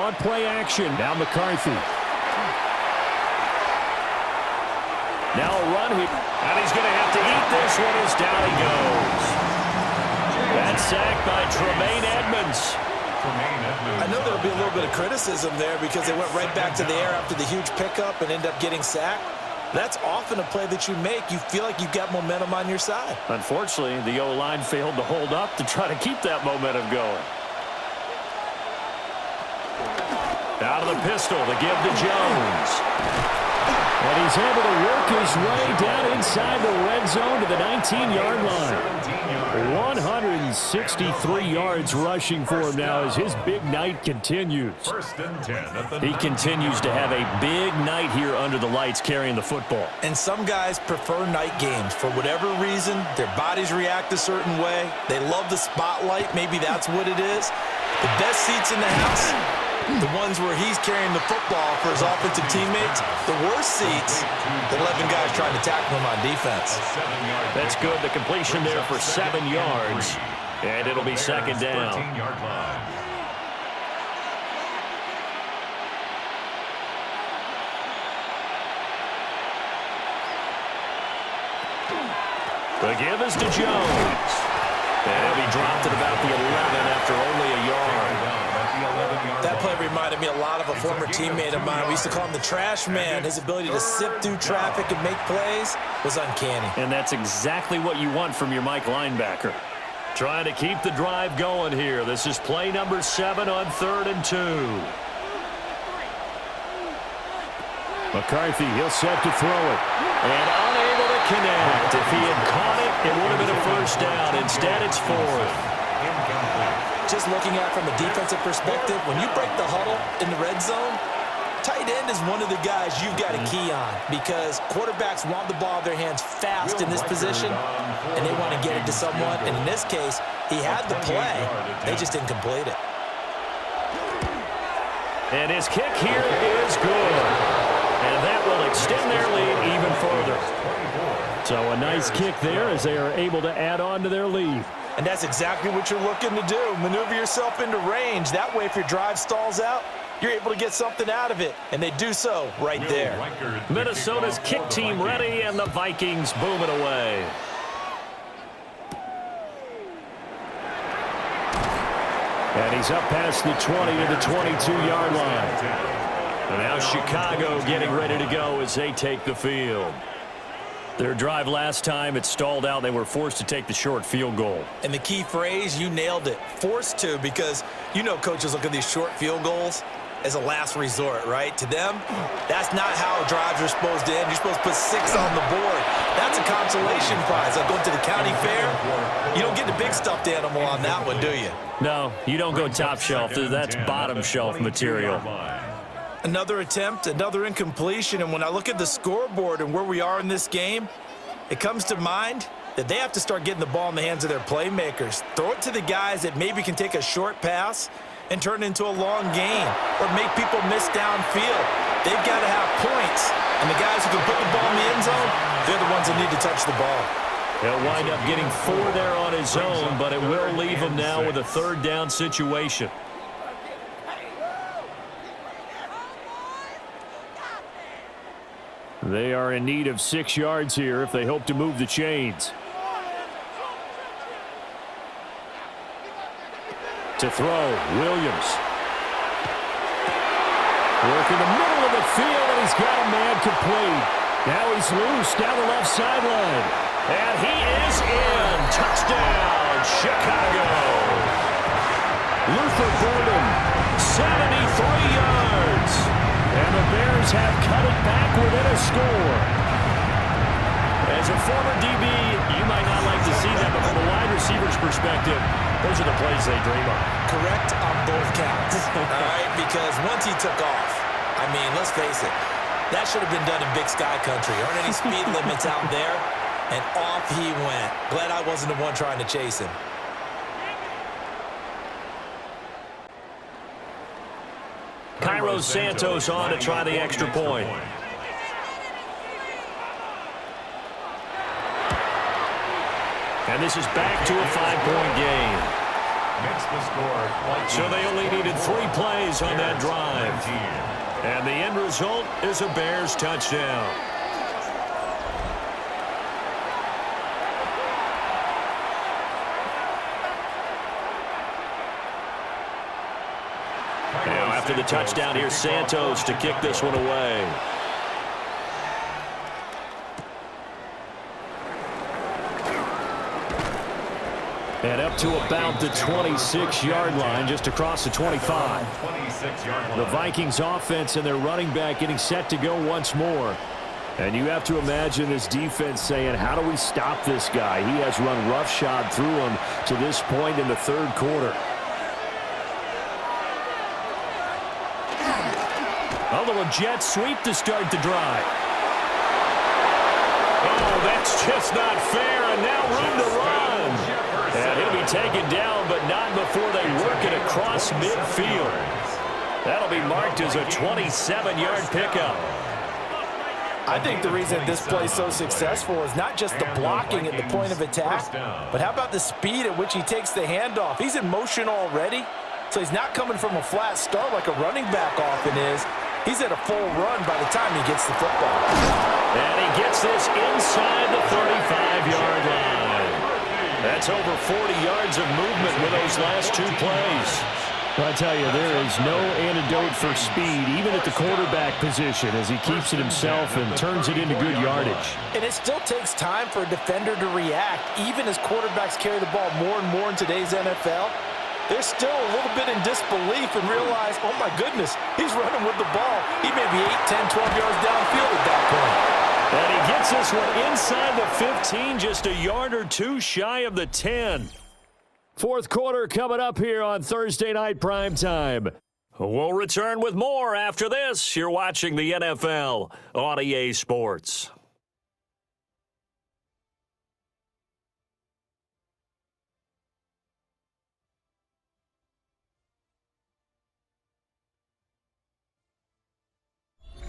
On play action, now McCarthy. Now a run here, and he's going to have to eat this one as down he goes. That's sacked by Tremaine Edmonds. I know there'll be a little bit of criticism there because they went right back to the air after the huge pickup and ended up getting sacked. That's often a play that you make. You feel like you've got momentum on your side. Unfortunately, the O-line failed to hold up to try to keep that momentum going. Out of the pistol to give to Jones. And he's able to work his way down inside the red zone to the 19-yard line. 163 yards rushing for him now as his big night continues. First and 10. He continues to have a big night here under the lights carrying the football. And some guys prefer night games. For whatever reason, their bodies react a certain way. They love the spotlight. Maybe that's what it is. The best seats in the house, the ones where he's carrying the football for his offensive teammates. The worst seats, the 11 guys trying to tackle him on defense. That's good. The completion there for 7 yards. And it'll be second down. 13-yard line. The give is to Jones. And he'll be dropped at about the 11 after only a yard. That play reminded me a lot of a former teammate of mine. We used to call him the trash man. His ability to sift through traffic and make plays was uncanny. And that's exactly what you want from your Mike linebacker. Trying to keep the drive going here. This is play number 7 on 3rd and 2. McCarthy, he'll set to throw it. And unable to connect. If he had caught it, it would have been a first down. Instead, it's 4th. Just looking at it from a defensive perspective, when you break the huddle in the red zone, tight end is one of the guys you've got to key on because quarterbacks want the ball in their hands fast in this position, and they want to get it to someone. And in this case, he had the play. They just didn't complete it. And his kick here is good. And that will extend their lead even further. So a nice kick there as they are able to add on to their lead. And that's exactly what you're looking to do. Maneuver yourself into range. That way, if your drive stalls out, you're able to get something out of it. And they do so right there. Minnesota's kick team ready, and the Vikings boom it away. And he's up past the 20 to the 22-yard line. And now Chicago getting ready to go as they take the field. Their drive last time, it stalled out. They were forced to take the short field goal. And the key phrase, you nailed it, forced to, because you know coaches look at these short field goals as a last resort, right? To them, that's not how drives are supposed to end. You're supposed to put 6 on the board. That's a consolation prize. Like going to the county fair, you don't get the big stuffed animal on that one, do you? No, you don't go top shelf. That's bottom shelf material. Another attempt, another incompletion, and when I look at the scoreboard and where we are in this game, it comes to mind that they have to start getting the ball in the hands of their playmakers. Throw it to the guys that maybe can take a short pass and turn it into a long gain or make people miss downfield. They've got to have points, and the guys who can put the ball in the end zone, they're the ones that need to touch the ball. He'll wind up getting 4 there on his own, but it will leave him now with a third down situation. They are in need of 6 yards here if they hope to move the chains. To throw, Williams. Work in the middle of the field, and he's got a man complete. Now he's loose down the left sideline. And he is in. Touchdown, Chicago. Luther Burden, 73 yards. And the Bears have cut it back within a score. As a former DB, you might not like to see that, but from a wide receiver's perspective, those are the plays they dream of. Correct on both counts, all right? Because once he took off, I mean, let's face it, that should have been done in Big Sky Country. Aren't any speed limits out there? And off he went. Glad I wasn't the one trying to chase him. Cairo Santos on to try the extra point. And this is back to a 5-point game. Makes the score. So they only needed 3 plays on that drive. And the end result is a Bears touchdown. Now after the touchdown, here's Santos to kick this one away. And up to about the 26-yard line, just across the 25. The Vikings offense and their running back getting set to go once more. And you have to imagine this defense saying, how do we stop this guy? He has run roughshod through him to this point in the third quarter. A little jet sweep to start the drive. Oh, that's just not fair, and now room to run. And he'll be taken down, but not before they work it across midfield. That'll be marked as a 27-yard pickup. I think the reason this play is so successful is not just the blocking at the point of attack, but how about the speed at which he takes the handoff? He's in motion already, so he's not coming from a flat start like a running back often is. He's at a full run by the time he gets the football. And he gets this inside the 35-yard line. That's over 40 yards of movement with those last 2 plays. I tell you, there is no antidote for speed, even at the quarterback position, as he keeps it himself and turns it into good yardage. And it still takes time for a defender to react, even as quarterbacks carry the ball more and more in today's NFL. They're still a little bit in disbelief and realize, oh my goodness, he's running with the ball. He may be 8, 10, 12 yards downfield at that point. And he gets this one inside the 15, just a yard or 2 shy of the 10. Fourth quarter coming up here on Thursday Night Primetime. We'll return with more after this. You're watching the NFL on EA Sports.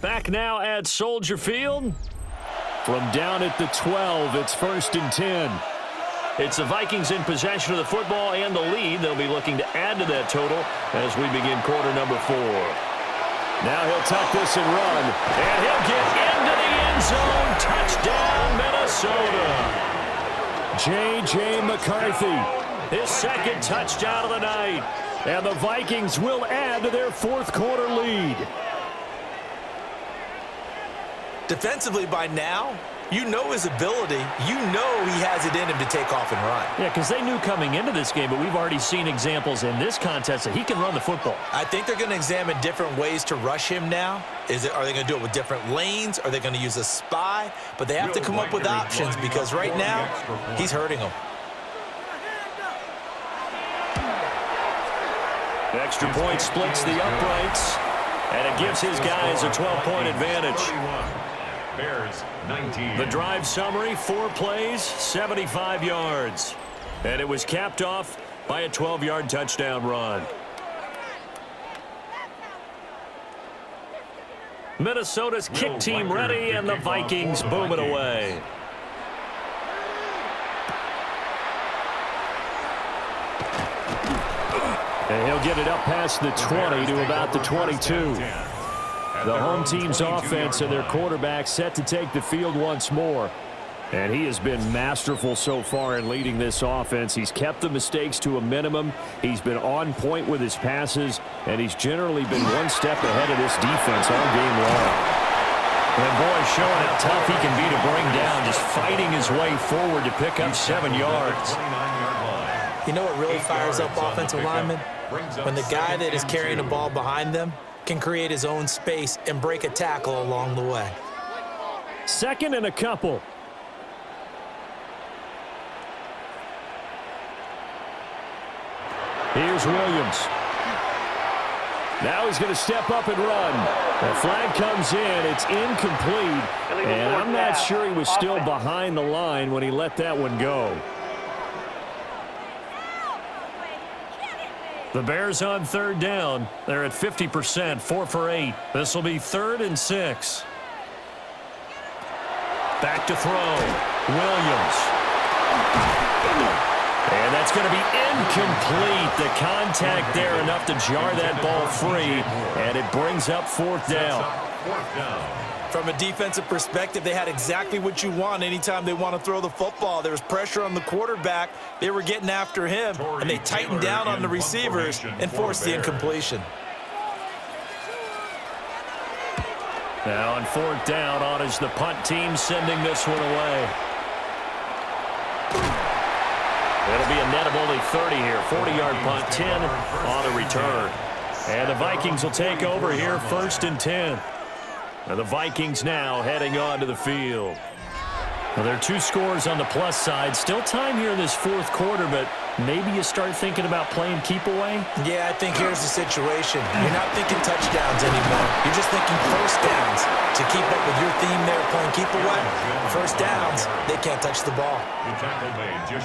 Back now at Soldier Field. From down at the 12, it's 1st and 10. It's the Vikings in possession of the football and the lead. They'll be looking to add to that total as we begin quarter number 4. Now he'll tuck this and run, and he'll get into the end zone. Touchdown, Minnesota. J.J. McCarthy, his 2nd touchdown of the night. And the Vikings will add to their 4th quarter lead. Defensively by now, You know his ability. You know he has it in him to take off and run. Yeah, because they knew coming into this game, but we've already seen examples in this contest that he can run the football. I think they're going to examine different ways to rush him now. Are they going to do it with different lanes? Are they going to use a spy? But they have to come up with options because right now, he's hurting them. The extra point splits the uprights, and it gives his guys a 12-point advantage. Bears 19. The drive summary, 4 plays, 75 yards. And it was capped off by a 12-yard touchdown run. Minnesota's kick team ready, and the Vikings boom it away. And he'll get it up past the 20 to about the 22. The home team's offense and their quarterback set to take the field once more. And he has been masterful so far in leading this offense. He's kept the mistakes to a minimum. He's been on point with his passes, and he's generally been one step ahead of this defense all game long. And boy, showing how tough he can be to bring down, just fighting his way forward to pick up 7 yards. You know what really fires up offensive linemen? When the guy that is carrying the ball behind them can create his own space and break a tackle along the way. Second and a couple. Here's Williams. Now he's going to step up and run. The flag comes in. It's incomplete. And I'm not sure he was still behind the line when he let that one go. The Bears on third down. They're at 50%, 4 for 8. This will be 3rd and 6. Back to throw. Williams. And that's going to be incomplete. The contact there enough to jar that ball free, and it brings up 4th down. From a defensive perspective, they had exactly what you want anytime they want to throw the football. There was pressure on the quarterback. They were getting after him, and they tightened down on the receivers and forced the incompletion. Now on 4th down, on is the punt team sending this one away. It'll be a net of only 30 here. 40-yard punt, 10 on a return. And the Vikings will take over here, 1st and 10. And the Vikings now heading onto the field. Well, there are 2 scores on the plus side. Still time here in this 4th quarter, but maybe you start thinking about playing keep away? Yeah, I think here's the situation. You're not thinking touchdowns anymore. You're just thinking first downs. To keep up with your theme there, playing keep away, first downs, they can't touch the ball.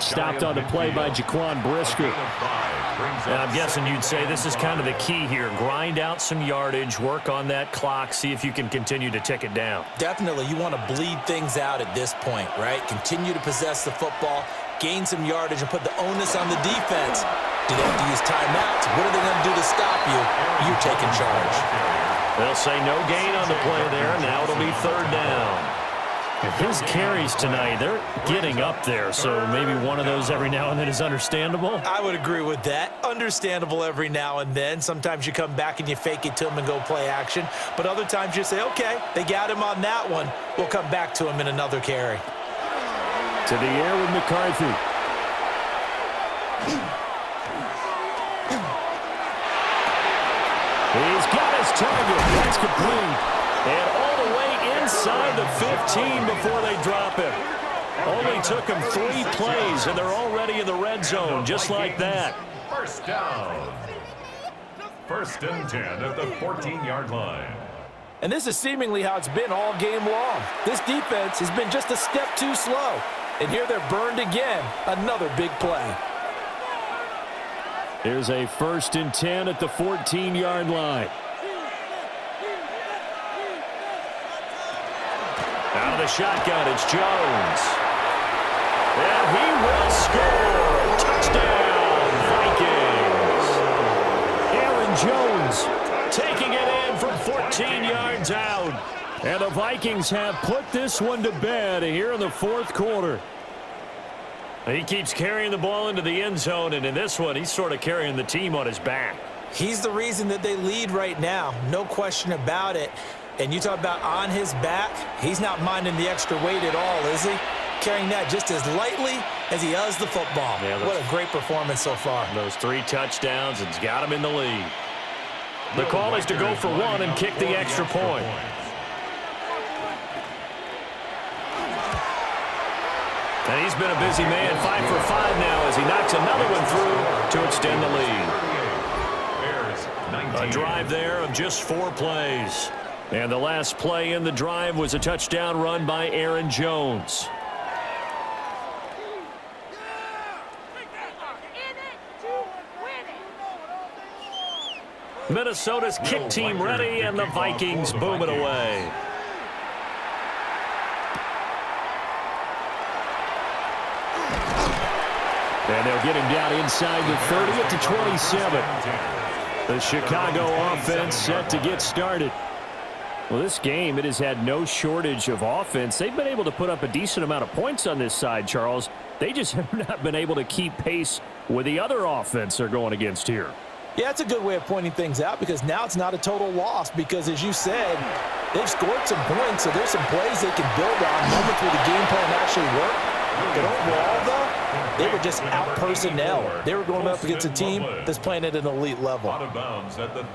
Stopped on the play by Jaquan Brisker. And I'm guessing you'd say this is kind of the key here. Grind out some yardage, work on that clock, see if you can continue to tick it down. Definitely, you want to bleed things out at this point, right? Continue to possess the football, gain some yardage, and put the onus on the defense. Do they have to use timeouts? What are they going to do to stop you? You're taking charge. They'll say no gain on the play there. Now it'll be 3rd down. His carries tonight, they're getting up there, so maybe one of those every now and then is understandable. I would agree with that. Understandable every now and then. Sometimes you come back and you fake it to him and go play action. But other times you say, okay, they got him on that one. We'll come back to him in another carry. To the air with McCarthy. He's got his target. That's complete. And all the way inside the 15 before they drop him. Only took him 3 plays, and they're already in the red zone, just like that. First down. 1st and 10 at the 14-yard line. And this is seemingly how it's been all game long. This defense has been just a step too slow. And here they're burned again. Another big play. Here's a 1st and 10 at the 14-yard line. Out of the shotgun, it's Jones. And he will score. Touchdown, Vikings. Aaron Jones taking it in from 14 yards out. And the Vikings have put this one to bed here in the 4th quarter. He keeps carrying the ball into the end zone, and in this one, he's sort of carrying the team on his back. He's the reason that they lead right now. No question about it. And you talk about on his back, he's not minding the extra weight at all, is he? Carrying that just as lightly as he does the football. Yeah, what a great performance so far. Those 3 touchdowns and got him in the lead. The call is to go for 1 and kick the extra point. And he's been a busy man, 5 for 5 now as he knocks another one through to extend the lead. A drive there of just 4 plays. And the last play in the drive was a touchdown run by Aaron Jones. Minnesota's kick team ready, and the Vikings boom it away. And they'll get him down inside the 30 at the 27. The Chicago offense set to get started. Well, this game, it has had no shortage of offense. They've been able to put up a decent amount of points on this side, Charles. They just have not been able to keep pace with the other offense they're going against here. Yeah, that's a good way of pointing things out because now it's not a total loss because, as you said, they've scored some points, so there's some plays they can build on, moments where the game plan actually worked. But overall, though, they were just out-personnel. They were going up against a team that's playing at an elite level.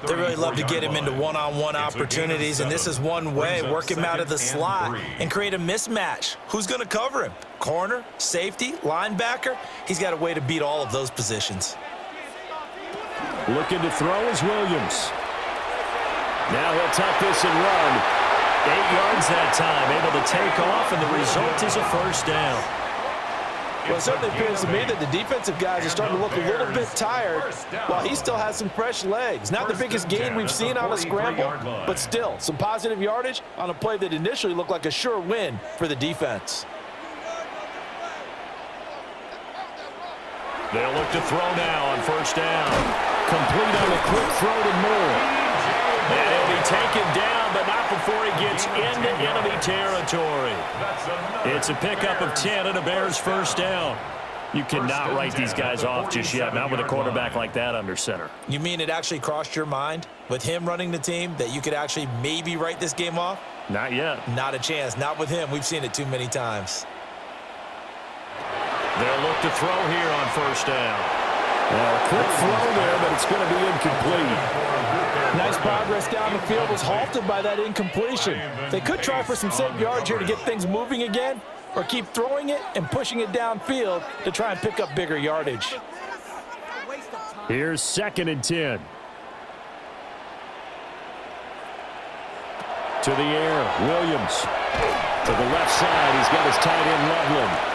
They really love to get him into one-on-one opportunities, and this is one way, work him out of the slot and create a mismatch. Who's going to cover him? Corner, safety, linebacker? He's got a way to beat all of those positions. Looking to throw is Williams. Now he'll tuck this and run. 8 yards that time, able to take off, and the result is a first down. Well, it certainly appears to me that the defensive guys are starting to look a little bit tired while he still has some fresh legs. Not the biggest gain we've seen on a scramble, but still some positive yardage on a play that initially looked like a sure win for the defense. They'll look to throw now on first down. Complete on a quick throw to Moore. And he'll be taken down, but not before he gets into enemy territory. It's a pickup of 10 and a Bears first down. You cannot write these guys off just yet, not with a quarterback like that under center. You mean it actually crossed your mind with him running the team that you could actually maybe write this game off? Not yet. Not a chance. Not with him. We've seen it too many times. They'll look to throw here on first down. Well, a quick throw there, but it's going to be incomplete. Nice progress down the field was halted by that incompletion. They could try for some safe yards here to get things moving again, or keep throwing it and pushing it downfield to try and pick up bigger yardage. Here's 2nd and 10. To the air, Williams. To the left side, he's got his tight end Loveland.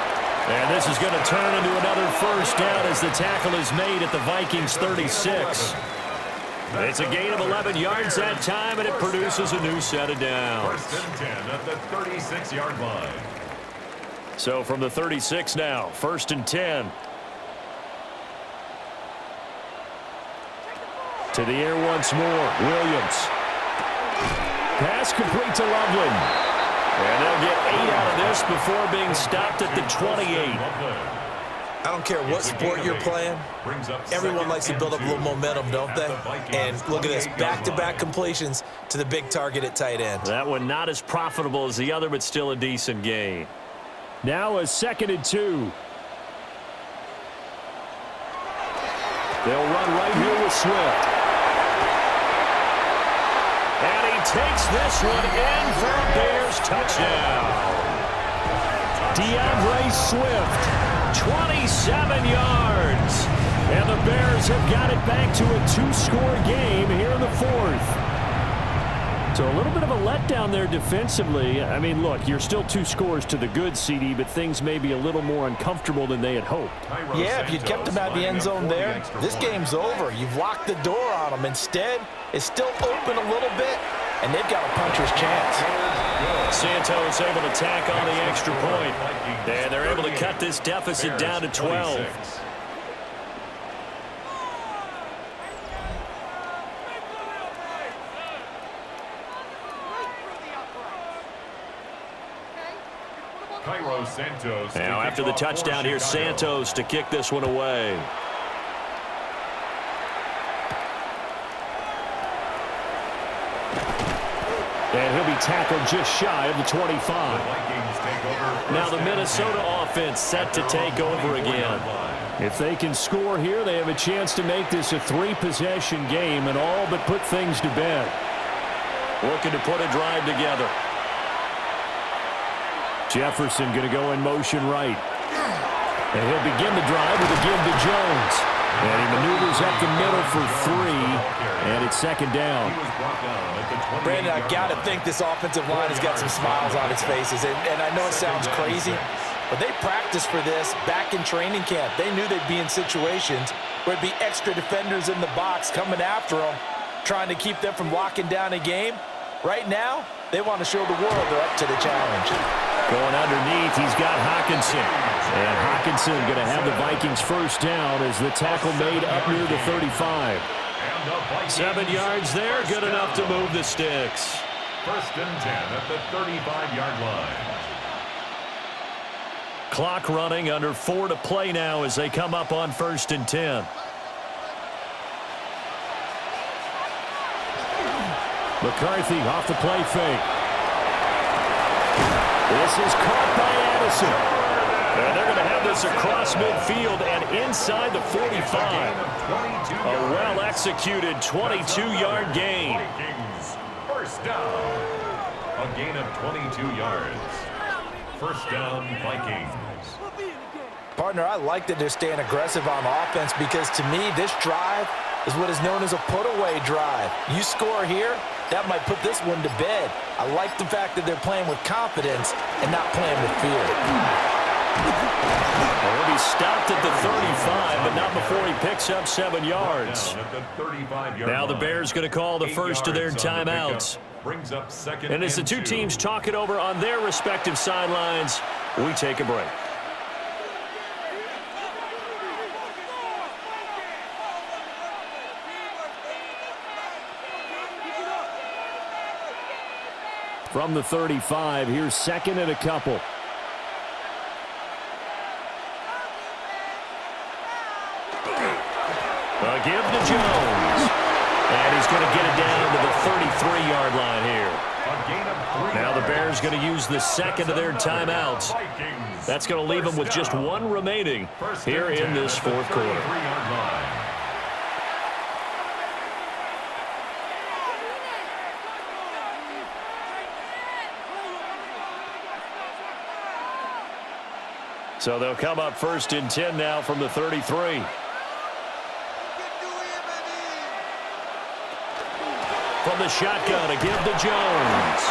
And this is going to turn into another first down as the tackle is made at the Vikings 36. It's a gain of 11 yards that time, and it produces a new set of downs. 1st and 10 at the 36-yard line. So from the 36 now, 1st and 10. To the air once more, Williams. Pass complete to Loveland. And they'll get 8 out of this before being stopped at the 28. I don't care what sport you're playing. Everyone likes to build up a little momentum, don't they? And look at this, back-to-back completions to the big target at tight end. That one not as profitable as the other, but still a decent gain. Now a 2nd and 2. They'll run right here with Swift. And he takes this one in for a Bears touchdown. DeAndre Swift, 27 yards. And the Bears have got it back to a 2-score game here in the 4th. So a little bit of a letdown there defensively. I mean, look, you're still 2 scores to the good, CD, but things may be a little more uncomfortable than they had hoped. Yeah, if you'd kept them out of the end zone there, this game's over. You've locked the door on them. Instead, it's still open a little bit, and they've got a puncher's chance. Santos able to tack on the extra point. And they're able to cut this deficit down to 12. Now after the touchdown, here's Santos to kick this one away. And tackle just shy of the 25. Vikings take over. Now the Minnesota offense set to take over again. If they can score here, they have a chance to make this a 3-possession game and all but put things to bed. Looking to put a drive together. Jefferson going to go in motion right. And he'll begin the drive with a give to Jones. And he maneuvers up the middle for 3, and it's second down. Brandon, I've got to think this offensive line has got some smiles on its faces. And I know it sounds crazy, but they practiced for this back in training camp. They knew they'd be in situations where it'd be extra defenders in the box coming after them, trying to keep them from locking down a game. Right now, they want to show the world they're up to the challenge. Going underneath, he's got Hockenson. And Hockenson going to have the Vikings first down as the tackle made up near the 35. 7 yards there, good enough to move the sticks. First and 10 at the 35-yard line. Clock running, under 4 to play now as they come up on first and 10. McCarthy off the play fake. This is caught by Addison. And they're going to have this across midfield and inside the 45. A well-executed 22-yard gain. Vikings, first down. A gain of 22 yards. First down, Vikings. Partner, I like that they're staying aggressive on offense because, to me, this drive is what is known as a put-away drive. You score here, that might put this one to bed. I like the fact that they're playing with confidence and not playing with fear. Well, he'll be stopped at the 35, but not before he picks up 7 yards. Now the Bears going to call the first of their timeouts. Brings up second and as the two teams talk it over on their respective sidelines, we take a break. From the 35, here's second and a couple. A give to Jones. And he's going to get it down to the 33-yard line here. Now the Bears going to use the second of their timeouts. That's going to leave them with just one remaining here in this fourth quarter. So they'll come up first and 10 now from the 33. From the shotgun, a give to Jones.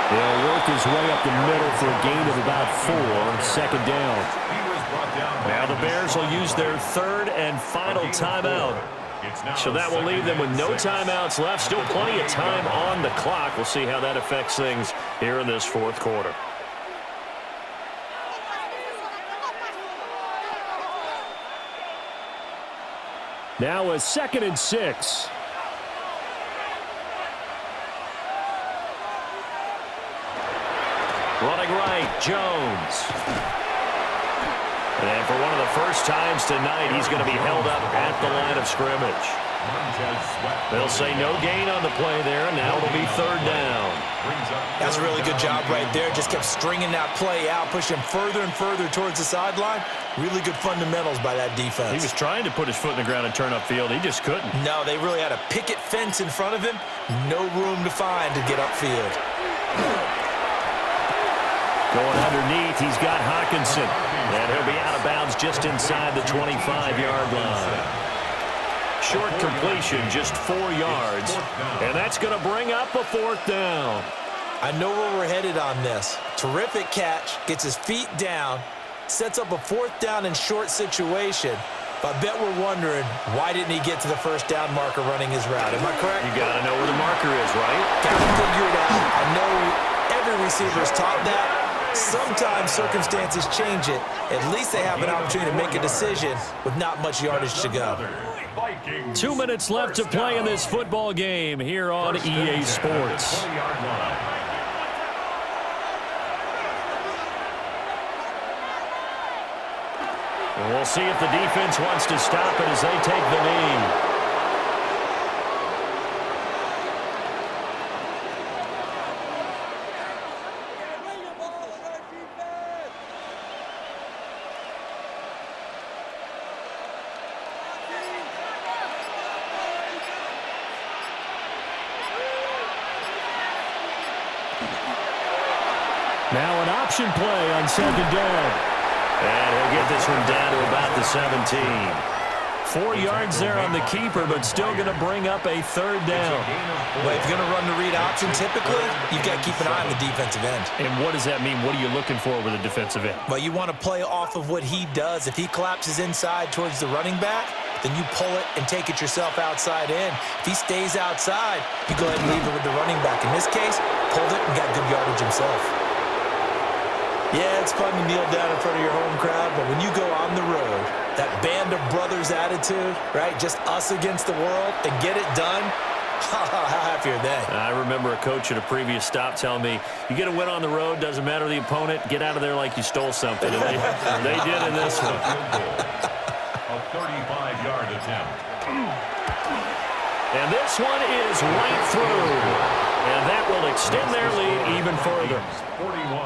He'll work his way up the middle for a gain of about 4, second down. Now the Bears will use their third and final timeout. So that will leave them with no timeouts left. Still plenty of time on the clock. We'll see how that affects things here in this fourth quarter. Now a second and 6. Running right, Jones. And for one of the first times tonight, he's going to be held up at the line of scrimmage. They'll say no gain on the play there, and now it'll be third down. That's a really good job right there. Just kept stringing that play out, pushing further and further towards the sideline. Really good fundamentals by that defense. He was trying to put his foot in the ground and turn upfield. He just couldn't. No, they really had a picket fence in front of him. No room to find to get upfield. Going underneath, he's got Hockenson. And he'll be out of bounds just inside the 25-yard line. Short completion, just 4 yards. And that's going to bring up a fourth down. I know where we're headed on this. Terrific catch, gets his feet down, sets up a fourth down and short situation. But I bet we're wondering, why didn't he get to the first down marker running his route? Am I correct? You got to know where the marker is, right? Got to figure it out. I know every receiver's taught that. Sometimes circumstances change it. At least they have an opportunity to make a decision with not much yardage to go. 2 minutes left to play in this football game here on EA Sports. And we'll see if the defense wants to stop it as they take the knee. Now an option play on second down. And he'll get this one down to about the 17. 4 yards there on the keeper, but still going to bring up a third down. Well, if you're going to run the read option, typically, you've got to keep an eye on the defensive end. And what does that mean? What are you looking for with a defensive end? Well, you want to play off of what he does. If he collapses inside towards the running back, then you pull it and take it yourself outside in. If he stays outside, you go ahead and leave it with the running back. In this case, pulled it and got good yardage himself. Yeah, it's fun to kneel down in front of your home crowd, but when you go on the road, that band of brothers attitude, right, just us against the world, and get it done, how happy are they? I remember a coach at a previous stop telling me, you get a win on the road, doesn't matter the opponent, get out of there like you stole something. And they did in this one. A 35-yard attempt. And this one is right through. And that will extend their lead even further.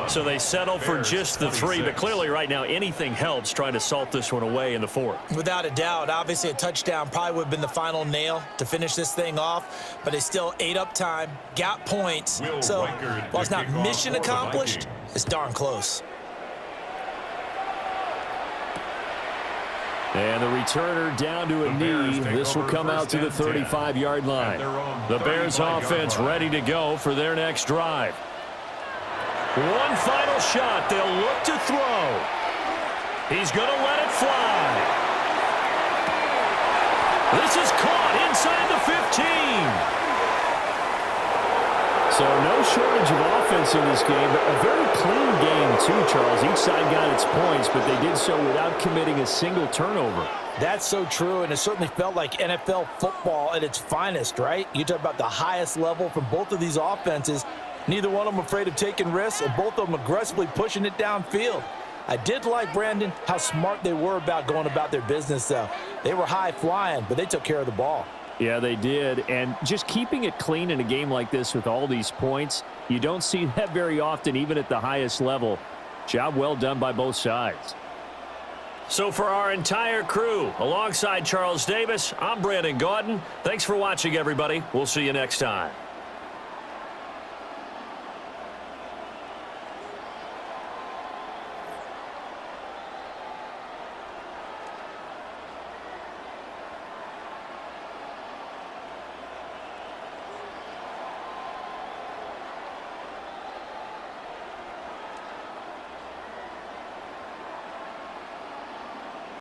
So they settle for just the 3, but clearly right now anything helps trying to salt this one away in the 4th. Without a doubt, obviously a touchdown probably would have been the final nail to finish this thing off, but they still ate up time, got points. So while it's not mission accomplished, it's darn close. And the returner down to a knee. This will come out to the 35-yard line. The Bears offense ready to go for their next drive. One final shot. They'll look to throw. He's going to let it fly. This is caught inside the 15. So no shortage of offense in this game, but a very clean game too, Charles. Each side got its points, but they did so without committing a single turnover. That's so true, and it certainly felt like NFL football at its finest, right? You talk about the highest level from both of these offenses. Neither one of them afraid of taking risks, and both of them aggressively pushing it downfield. I did like, Brandon, how smart they were about going about their business, though. They were high flying, but they took care of the ball. Yeah, they did. And just keeping it clean in a game like this with all these points, you don't see that very often, even at the highest level. Job well done by both sides. So for our entire crew, alongside Charles Davis, I'm Brandon Gaudin. Thanks for watching, everybody. We'll see you next time.